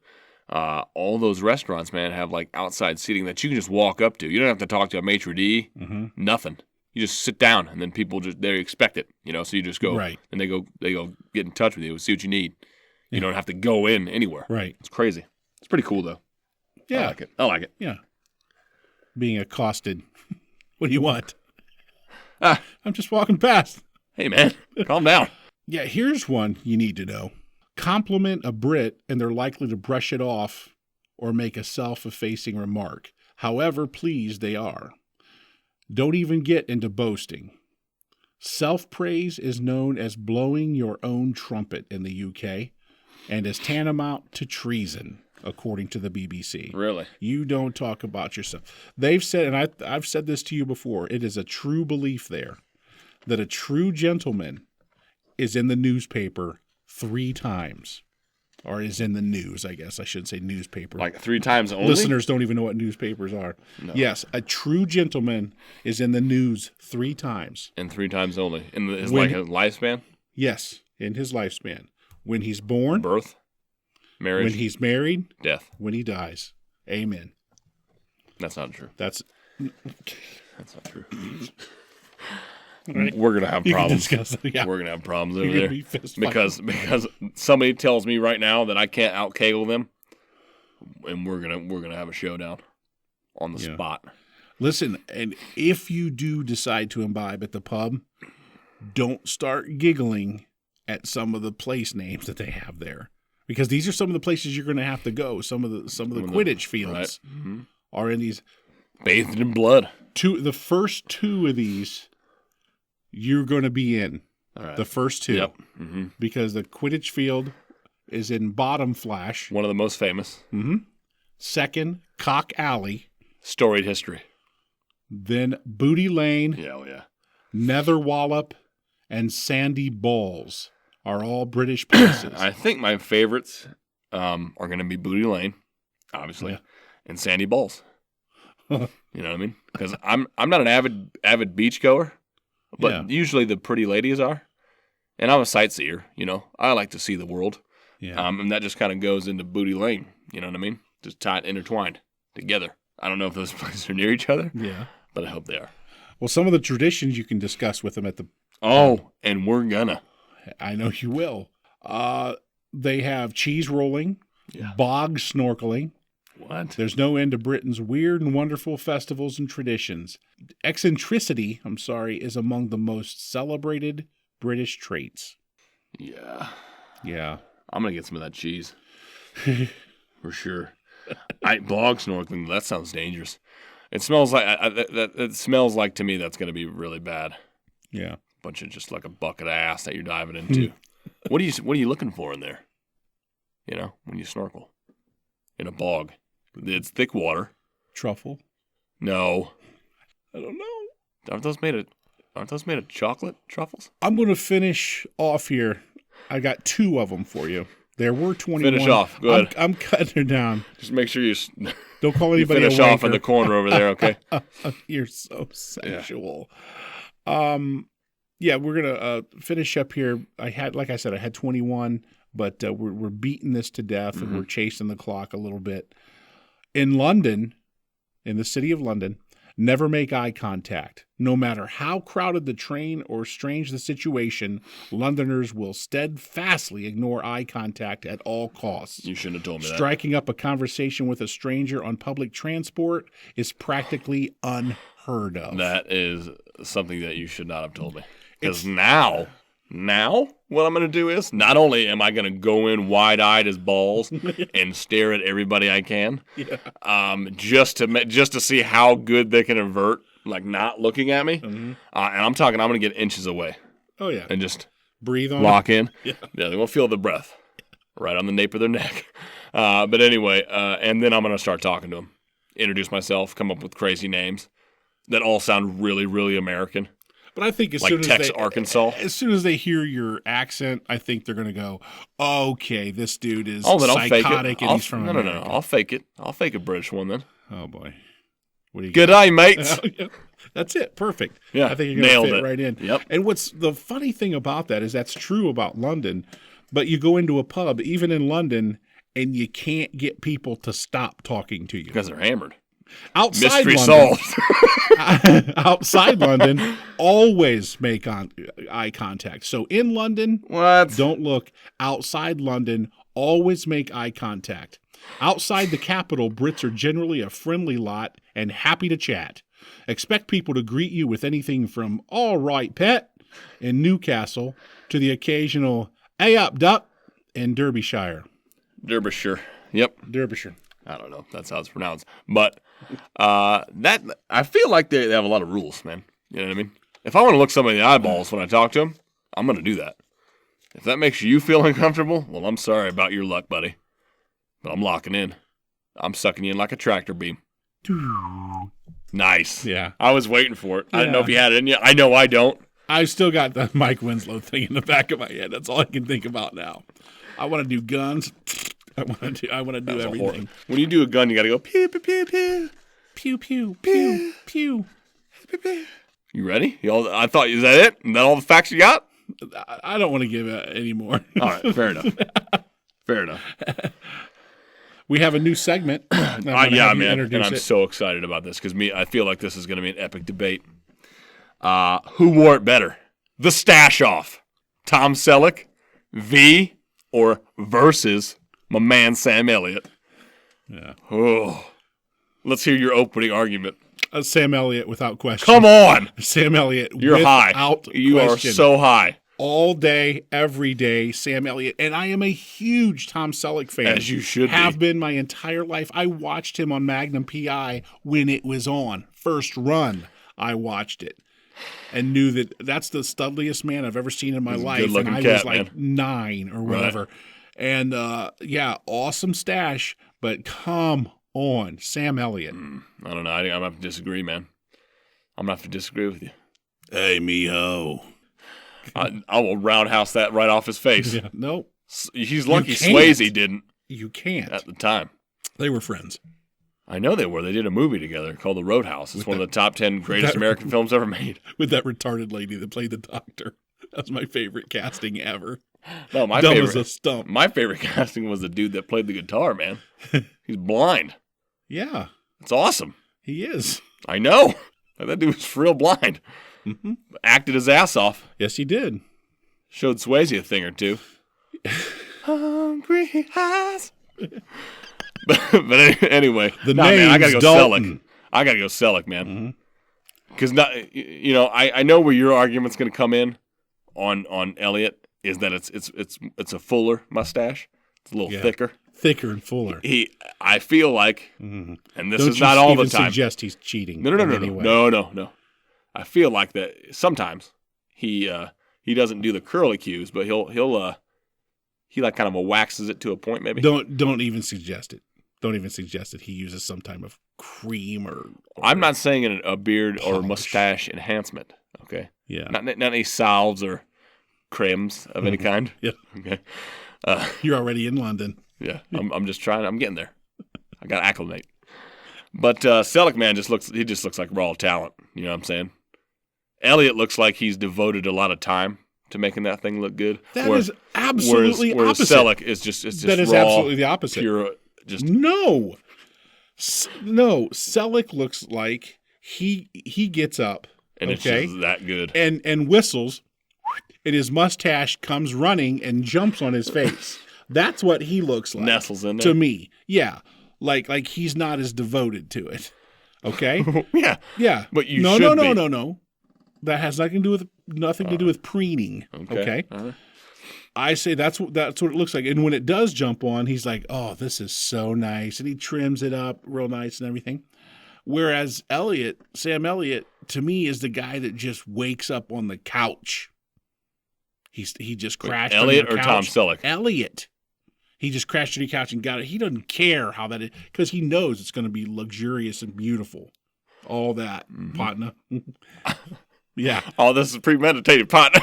all those restaurants, man, have like outside seating that you can just walk up to. You don't have to talk to a maitre d', nothing. You just sit down, and then people they expect it, you know. So you just go, Right. and they go get in touch with you, see what you need. You don't have to go in anywhere. Right. It's crazy. It's pretty cool though. Yeah. I like it. Yeah. Being accosted. What do you want? I'm just walking past. Hey, man, calm down. Yeah, here's one you need to know. Compliment a Brit and they're likely to brush it off or make a self-effacing remark, however pleased they are. Don't even get into boasting. Self-praise is known as blowing your own trumpet in the UK and is tantamount to treason, according to the BBC. Really? You don't talk about yourself. They've said, and I've said this to you before, it is a true belief there that a true gentleman is in the newspaper 3 times. Or is in the news, I guess. I should say newspaper. Like 3 times only? Listeners don't even know what newspapers are. No. Yes, a true gentleman is in the news 3 times. And 3 times only. In his When- lifespan? Yes, in his lifespan. When he's born, Birth? Marriage? when he's married, Death? when he dies. Amen. That's not true. That's That's not true. right. We're going to have You can problems. discuss it, yeah. We're going to have problems You're over gonna there. be fist fighting. Because somebody tells me right now that I can't out-kegel them, and we're gonna have a showdown on the Yeah. spot. Listen, and if you do decide to imbibe at the pub, don't start giggling at some of the place names that they have there, because these are some of the places you're going to have to go. Some of the Quidditch fields Right. are in these. Bathed in blood. The first 2 of these, you're going to be in. All right. The first 2, Yep. Mm-hmm. because the Quidditch field is in Bottom Flash. One of the most famous. Second, Cock Alley. Storied history. Then Booty Lane, Yeah, oh yeah. Nether Wallop, and Sandy Balls are all British places. I think my favorites are going to be Booty Lane, obviously, Yeah. and Sandy Balls. You know what I mean? Because I'm not an avid beach goer, but Yeah. usually the pretty ladies are, and I'm a sightseer. You know, I like to see the world, Yeah. and that just kind of goes into Booty Lane. You know what I mean? Just intertwined together. I don't know if those places are near each other, Yeah. but I hope they are. Well, some of the traditions you can discuss with them at the. Oh, and we're gonna. I know you will. They have cheese rolling, Yeah. bog snorkeling. What? There's no end to Britain's weird and wonderful festivals and traditions. Eccentricity, is among the most celebrated British traits. Yeah. Yeah. I'm gonna get some of that cheese for sure. Bog snorkeling. That sounds dangerous. It smells like it smells like to me that's gonna be really bad. Yeah. Bunch of just like a bucket of ass that you're diving into. What are you looking for in there? You know, when you snorkel in a bog, it's thick water. Truffle? No, I don't know. aren't those made of chocolate truffles? I'm going to finish off here. I got 2 of them for you. There were 21. Finish off. Go ahead. I'm cutting her down. Just make sure you Don't call anybody finish a off in wanker. the corner over there, okay? You're so sexual. Yeah, we're gonna finish up here. I had 21, but we're beating this to death, and we're chasing the clock a little bit. In London, in the city of London, never make eye contact. No matter how crowded the train or strange the situation, Londoners will steadfastly ignore eye contact at all costs. You shouldn't have told me that. Striking up a conversation with a stranger on public transport is practically unheard of. That is something that you should not have told me. Because now, what I'm going to do is, not only am I going to go in wide-eyed as balls and stare at everybody I can, just to see how good they can avert, like not looking at me. And I'm going to get inches away. Oh, yeah. And just breathe on lock in. Yeah. They won't feel the breath right on the nape of their neck. But anyway, and then I'm going to start talking to them, introduce myself, come up with crazy names that all sound really, really American. But I think like Texas, Arkansas. As soon as they hear your accent, I think they're going to go, okay, this dude is then I'll fake it. psychotic and he's from America. No. I'll fake it. I'll fake a British one then. Oh, boy. What do you Good day, mates. That's it. Perfect. Yeah, I think you're going to fit it right in. Yep. And what's the funny thing about that is that's true about London, but you go into a pub, even in London, and you can't get people to stop talking to you. Because they're hammered. Outside Mystery London, solved. outside London, always make eye contact. So in London, don't look. Outside London, always make eye contact. Outside the capital, Brits are generally a friendly lot and happy to chat. Expect people to greet you with anything from "all right, pet" in Newcastle to the occasional "hey up, duck" in Derbyshire. Derbyshire. Yep. Derbyshire. I don't know if that's how it's pronounced. But that I feel like they have a lot of rules, man. You know what I mean? If I want to look somebody in the eyeballs when I talk to them, I'm going to do that. If that makes you feel uncomfortable, well, I'm sorry about your luck, buddy. But I'm locking in. I'm sucking you in like a tractor beam. Nice. Yeah. I was waiting for it. I didn't know if you had it in you. I know I don't. I still got the Mike Winslow thing in the back of my head. That's all I can think about now. I want to do guns. I want to do everything. When you do a gun, you got to go pew, pew, pew, pew. Pew, pew, pew, pew. You ready? I thought, is that it? Is that all the facts you got? I don't want to give any more. All right, fair enough. Fair enough. We have a new segment. Yeah, man, and I'm so excited about this because I feel like this is going to be an epic debate. Who wore it better? The Stash Off. Tom Selleck, V, or versus my man Sam Elliott. Yeah. Oh, let's hear your opening argument. Sam Elliott, without question. Come on, Sam Elliott. You're high. You question. are so high. All day, every day, Sam Elliott. And I am a huge Tom Selleck fan. As you should be. Have been my entire life. I watched him on Magnum P.I. when it was on. First run, I watched it. And knew that that's the studliest man I've ever seen in my life. And I was like 9 or whatever. Right. And, awesome stash. But come on, Sam Elliott. I don't know. I'm going to have to disagree, man. I'm going to have to disagree with you. Hey, mijo. I will roundhouse that right off his face. Yeah, no. He's lucky Swayze didn't. You can't. At the time. They were friends. I know they were. They did a movie together called The Roadhouse. It's one of the top 10 greatest American films ever made. With that retarded lady that played the doctor. That's my favorite casting ever. No, my Dumb favorite. as a stump. My favorite casting was the dude that played the guitar, man. He's blind. Yeah. It's awesome. He is. I know. That dude was for real blind. Mm-hmm. Acted his ass off. Yes, he did. Showed Swayze a thing or two. Hungry eyes. but anyway, man, I gotta go Selleck. I gotta go Selleck, man. Because I know where your argument's gonna come in on Elliott is that it's a fuller mustache. It's a little thicker and fuller. I feel like, and this Don't is not all the time. Suggest he's cheating. No. I feel like that sometimes he doesn't do the curly cues, but he like kind of waxes it to a point maybe. Don't even suggest it. Don't even suggest that he uses some type of cream or I'm not saying a beard polish. or mustache enhancement. Okay. Yeah. Not any salves or creams of any kind. Yeah. Okay. You're already in London. Yeah. I'm just trying. I'm getting there. I got to acclimate. But Selleck, man, just looks like raw talent. You know what I'm saying? Elliott looks like he's devoted a lot of time to making that thing look good. That is absolutely whereas opposite. Selleck is just that is raw, absolutely the opposite. Pure, just no. Selleck looks like he gets up, and it's just that good, and whistles, and his mustache comes running and jumps on his face. That's what he looks like. Nestles in there to me. Yeah, like he's not as devoted to it. Okay. yeah. But you no, should no, be. no. That has nothing to do with preening. Okay. Uh-huh. I say that's what it looks like. And when it does jump on, he's like, "Oh, this is so nice," and he trims it up real nice and everything. Whereas Sam Elliott, to me, is the guy that just wakes up on the couch. He just crashed. Elliott on the or couch. Tom Selleck? Elliott. He just crashed on the couch and got it. He doesn't care how that is because he knows it's going to be luxurious and beautiful. All that, partner. Yeah. Oh, this is premeditated, partner.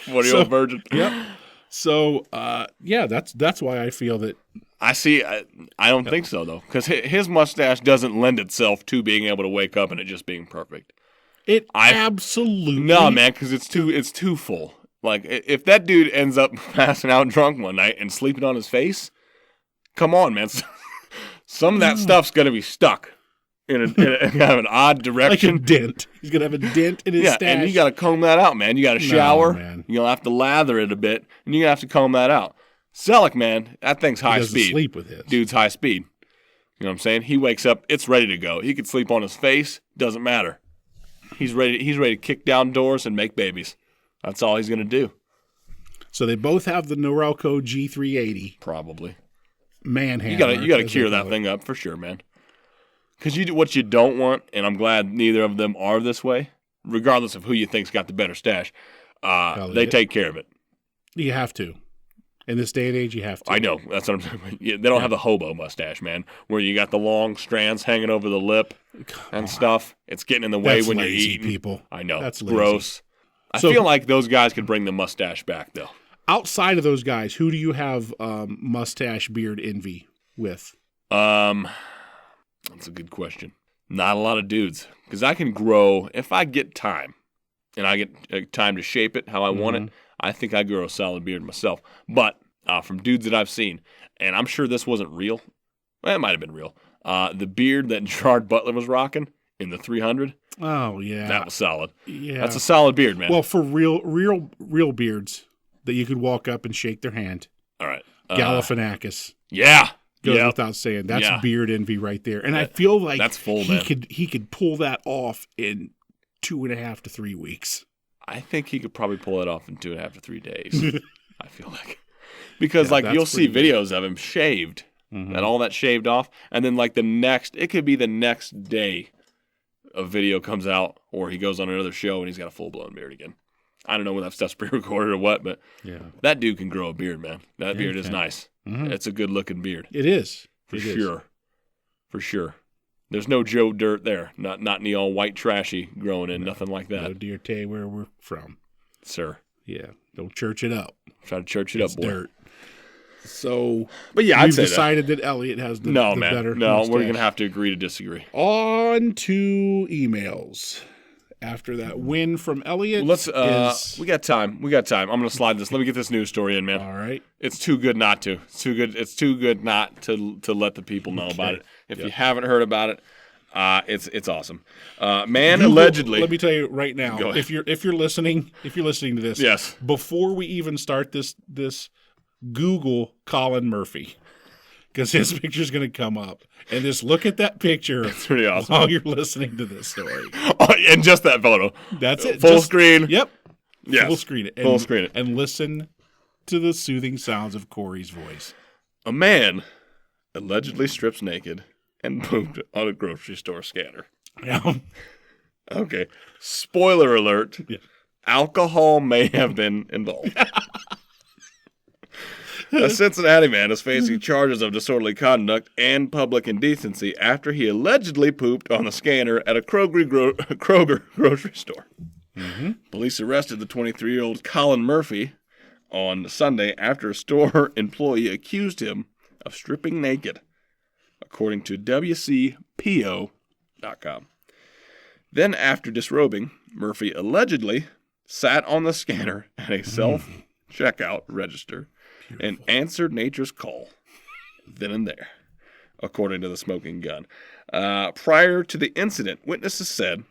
What are you, old virgin? Yep. So, that's why I feel that. I see. I don't think so, though, because his mustache doesn't lend itself to being able to wake up and it just being perfect. Absolutely. No, man, because it's too full. Like, if that dude ends up passing out drunk one night and sleeping on his face, come on, man. Some of that stuff's going to be stuck in kind of an odd direction. Like a dent. He's going to have a dent in his stash. And you got to comb that out, man. You got to shower. Man. You'll have to lather it a bit, and you're going to have to comb that out. Selleck, man, that thing's high speed. Sleep with his. Dude's high speed. You know what I'm saying? He wakes up, it's ready to go. He could sleep on his face, doesn't matter. He's ready to kick down doors and make babies. That's all he's going to do. So they both have the Norelco G380. Probably. Manhandler. You got to cure that thing up for sure, man. Because what you don't want, and I'm glad neither of them are this way, regardless of who you think's got the better stash, they take care of it. You have to. In this day and age, you have to. I know. That's what I'm saying. They don't have the hobo mustache, man, where you got the long strands hanging over the lip and stuff. It's getting in the way when you're eating. People. I know. That's lazy. Gross. I feel like those guys could bring the mustache back, though. Outside of those guys, who do you have mustache beard envy with? That's a good question. Not a lot of dudes. Because I can grow, if I get time, and I get time to shape it how I want it, I think I grow a solid beard myself. But from dudes that I've seen, and I'm sure this wasn't real. Well, it might have been real. The beard that Gerard Butler was rocking in the 300. Oh, yeah. That was solid. Yeah. That's a solid beard, man. Well, for real beards that you could walk up and shake their hand. All right. Galifianakis. Yeah. Goes without saying. That's beard envy right there. And I feel like that's full, he could pull that off in 2.5 to 3 weeks. I think he could probably pull it off in 2.5 to 3 days. I feel like. Because, you'll see videos of him shaved, and all that shaved off, and then, it could be the next day a video comes out, or he goes on another show and he's got a full-blown beard again. I don't know when that stuff's pre-recorded or what, but that dude can grow a beard, man. That beard is nice. Mm-hmm. It's a good-looking beard. It is. For sure. There's no Joe Dirt there. Not any all white trashy growing in, nothing like that. No dear Tay where we're from. Sir. Yeah. Don't church it up. Try to church it up, boy. Dirt. So, but yeah, I'd say decided that Elliott has the better mustache. We're going to have to agree to disagree. On to emails. After that win from Elliott. We got time. I'm going to slide this. Let me get this news story in, man. All right. It's too good not to. It's too good not to let the people know about it. If you haven't heard about it, it's awesome. Allegedly. Let me tell you right now. If you're listening to this, yes. Before we even start this Google Colin Murphy, because his picture's going to come up, and just look at that picture. It's pretty awesome while you're listening to this story. And just that photo. That's it. Full screen. Yep. Yes. Full screen it. Full screen it. And listen to the soothing sounds of Cory's voice. A man allegedly strips naked and pooped on a grocery store scanner. Yeah. Okay. Spoiler alert. Yeah. alcohol may have been involved. A Cincinnati man is facing charges of disorderly conduct and public indecency after he allegedly pooped on the scanner at a Kroger grocery store. Mm-hmm. Police arrested the 23-year-old Colin Murphy on Sunday after a store employee accused him of stripping naked, according to WCPO.com. Then, after disrobing, Murphy allegedly sat on the scanner at a self-checkout register and answered nature's call then and there, according to the Smoking Gun. Prior to the incident, witnesses said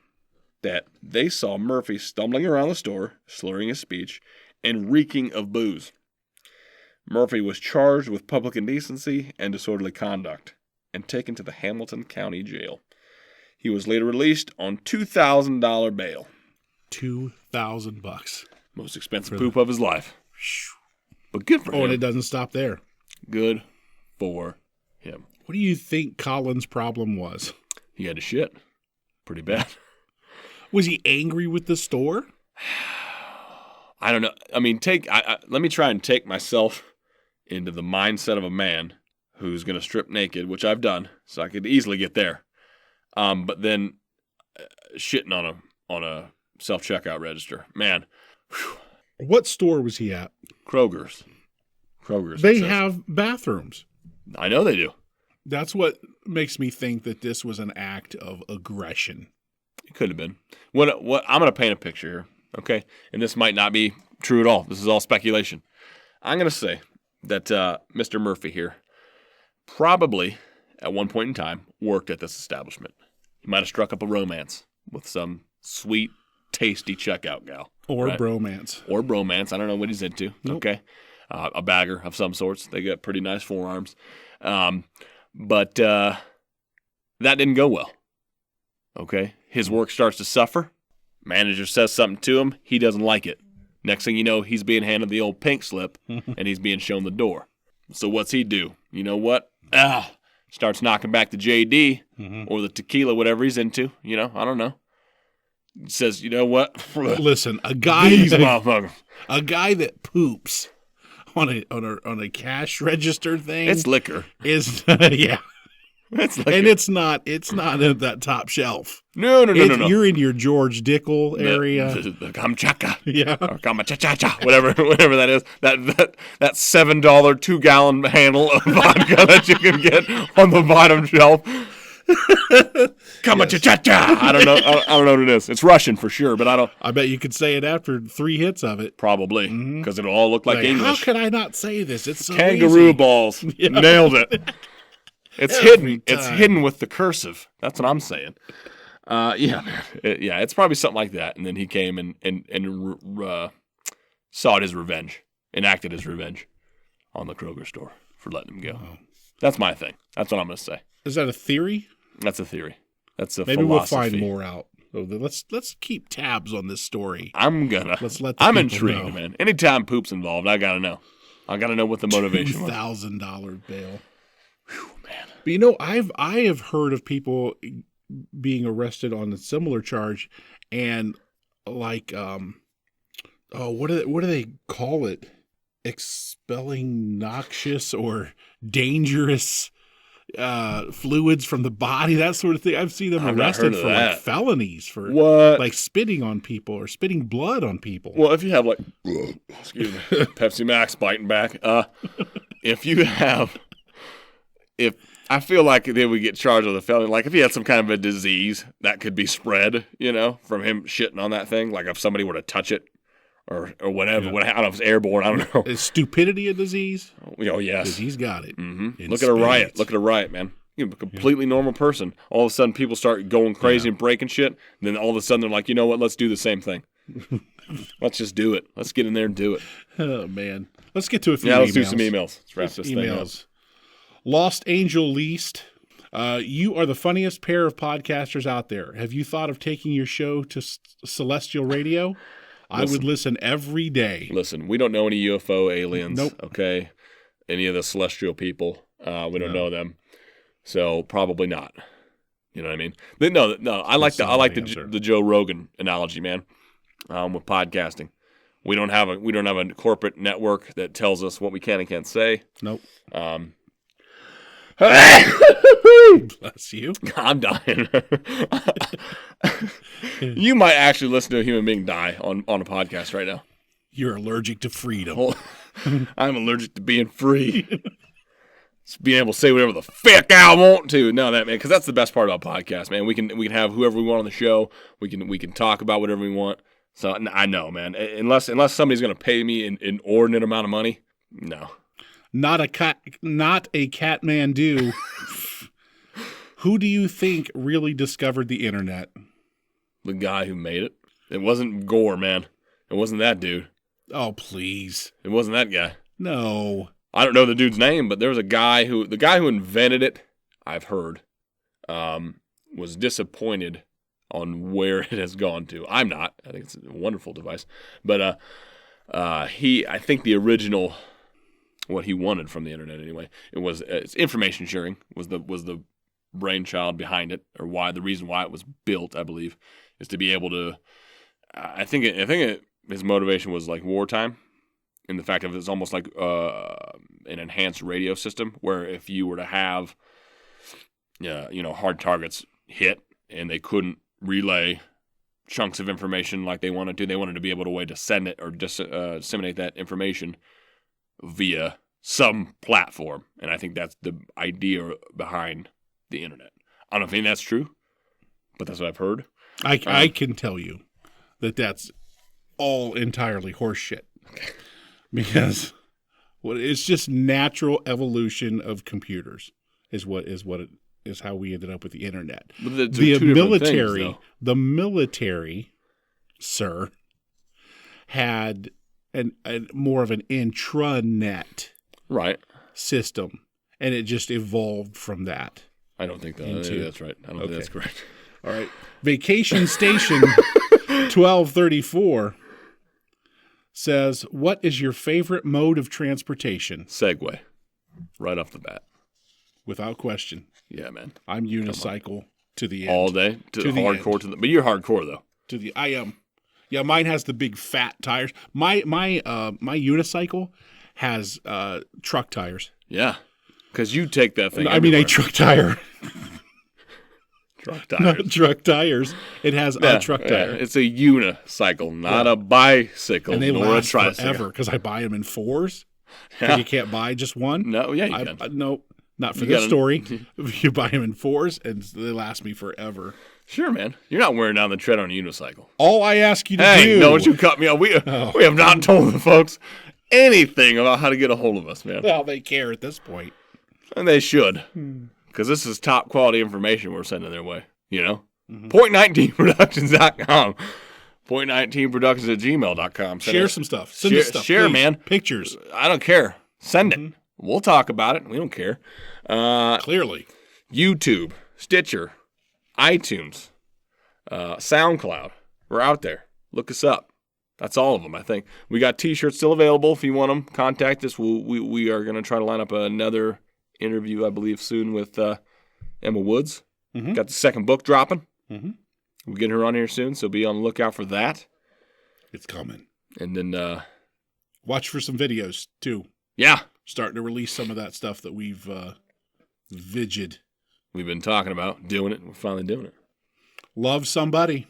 that they saw Murphy stumbling around the store, slurring his speech, and reeking of booze. Murphy was charged with public indecency and disorderly conduct and taken to the Hamilton County Jail. He was later released on $2,000 bail. $2,000. Most expensive poop of his life. But good for him. Oh, and it doesn't stop there. Good for him. What do you think Colin's problem was? He had to shit. Pretty bad. Was he angry with the store? I don't know. I mean, let me try and take myself into the mindset of a man who's going to strip naked, which I've done, so I could easily get there. But then shitting on a self-checkout register. Man. Whew. What store was he at? Kroger's. They have bathrooms. I know they do. That's what makes me think that this was an act of aggression. It could have been. What I'm going to paint a picture here, okay? And this might not be true at all. This is all speculation. I'm going to say that Mr. Murphy here probably, at one point in time, worked at this establishment. He might have struck up a romance with some sweet, tasty checkout gal. Or right? bromance. Or bromance. I don't know what he's into. Nope. Okay. A bagger of some sorts. They got pretty nice forearms. But that didn't go well. Okay. His work starts to suffer. Manager says something to him. He doesn't like it. Next thing you know, he's being handed the old pink slip and he's being shown the door. So what's he do? You know what? Starts knocking back the JD or the tequila, whatever he's into. You know, I don't know. Says, you know what? Listen, a guy that poops on a cash register thing. It's liquor. Is yeah. It's liquor. And it's not at that top shelf. No. You're in your George Dickel area. The Kamchatka. Yeah. Or Kamachachacha, whatever that is. That $7 2-gallon handle of vodka that you can get on the bottom shelf. Kamachachacha. Yes. I don't know what it is. It's Russian for sure, but I don't. I bet you could say it after 3 hits of it. Probably, because it'll all look like English. How could I not say this? It's so kangaroo easy. Balls. Yeah. Nailed it. It's hidden. Time. It's hidden with the cursive. That's what I'm saying. Yeah, man. It's probably something like that. And then he came and sought his revenge, enacted his revenge on the Kroger store for letting him go. Oh. That's my thing. That's what I'm going to say. Is that a theory? That's a theory. That's a maybe philosophy. We'll find more out. Let's keep tabs on this story. I'm intrigued, know. Man. Anytime poop's involved, I gotta know. I gotta know what the motivation was. $2,000 bail. Whew, man. But you know, I have heard of people being arrested on a similar charge, and like what do they call it? Expelling noxious or dangerous fluids from the body, that sort of thing. I've seen them arrested for like felonies for like spitting on people or spitting blood on people. Well, if you have like, excuse me, Pepsi Max biting back. If I feel like they would get charged with a felony, like if he had some kind of a disease that could be spread, you know, from him shitting on that thing, like if somebody were to touch it. Or whatever. Yeah. I don't know if it's airborne. I don't know. Is stupidity a disease? Oh, yes. Because he's got it. Mm-hmm. Look at a riot. Look at a riot, man. You're a completely normal person. All of a sudden, people start going crazy and breaking shit. And then all of a sudden, they're like, you know what? Let's do the same thing. Let's just do it. Let's get in there and do it. Oh, man. Let's get to a few emails. Yeah, let's do some emails. Let's wrap this thing up. Lost Angel Least. You are the funniest pair of podcasters out there. Have you thought of taking your show to Celestial Radio? I would listen every day. Listen, we don't know any UFO aliens. Nope. Okay. Any of the celestial people. We don't know them. So probably not. You know what I mean? No. I like the Joe Rogan analogy, man. with podcasting. We don't have a corporate network that tells us what we can and can't say. Nope. Bless you. I'm dying. You might actually listen to a human being die on a podcast right now. You're allergic to freedom. Well, I'm allergic to being free. Just being able to say whatever the fuck I want to. No, that man, because that's the best part about podcasts, man. We can have whoever we want on the show. We can talk about whatever we want. So I know, man. Unless somebody's going to pay me an inordinate amount of money, no. Not a Catmandu. Who do you think really discovered the internet? The guy who made it. It wasn't Gore, man. It wasn't that dude. Oh, please. It wasn't that guy. No. I don't know the dude's name, but there was the guy who invented it, I've heard, was disappointed on where it has gone to. I'm not. I think it's a wonderful device. But I think the original, what he wanted from the internet anyway, it's information sharing was the brainchild behind it, or the reason why it was built, I believe, is to be able to, his motivation was like wartime, and the fact of it's almost like an enhanced radio system, where if you were to have, hard targets hit and they couldn't relay chunks of information like they wanted to be able to send it or disseminate that information via some platform. And I think that's the idea behind the internet. I don't think that's true, but that's what I've heard. I can tell you that's all entirely horseshit. Because it's just natural evolution of computers is how we ended up with the internet. The military, sir, had more of an intranet system, and it just evolved from that. I don't think that's right. I don't think that's correct. All right. Vacation Station 1234 says, what is your favorite mode of transportation? Segway. Right off the bat. Without question. Yeah, man. I'm unicycle to the end. All day? To the hardcore? But you're hardcore, though. I am. Yeah, mine has the big fat tires. My unicycle has truck tires. Yeah. Because you take that thing everywhere. A truck tire. Truck tires. Not truck tires. It has a truck tire. It's a unicycle, not a bicycle. And they nor last a tricycle. Forever because I buy them in fours. Yeah. You can't buy just one. No, yeah, you can. No, not for this story. You buy them in fours, and they last me forever. Sure, man. You're not wearing down the tread on a unicycle. All I ask you to do. Hey, don't you cut me off. We have not told the folks anything about how to get a hold of us, man. Well, they care at this point. And they should. Because this is top quality information we're sending their way, Mm-hmm. Point19productions.com. Point19productions@gmail.com. Share some stuff. Send us stuff. Share, please. man. Pictures. I don't care. Send it. We'll talk about it. We don't care. Clearly. YouTube, Stitcher, iTunes, SoundCloud. We're out there. Look us up. That's all of them, I think. We got T-shirts still available. If you want them, contact us. We are going to try to line up another interview, I believe, soon with Emma Woods. Mm-hmm. Got the second book dropping. Mm-hmm. We're getting her on here soon, so be on the lookout for that. It's coming. And then watch for some videos, too. Yeah. Starting to release some of that stuff that we've We've been talking about, doing it. We're finally doing it. Love somebody.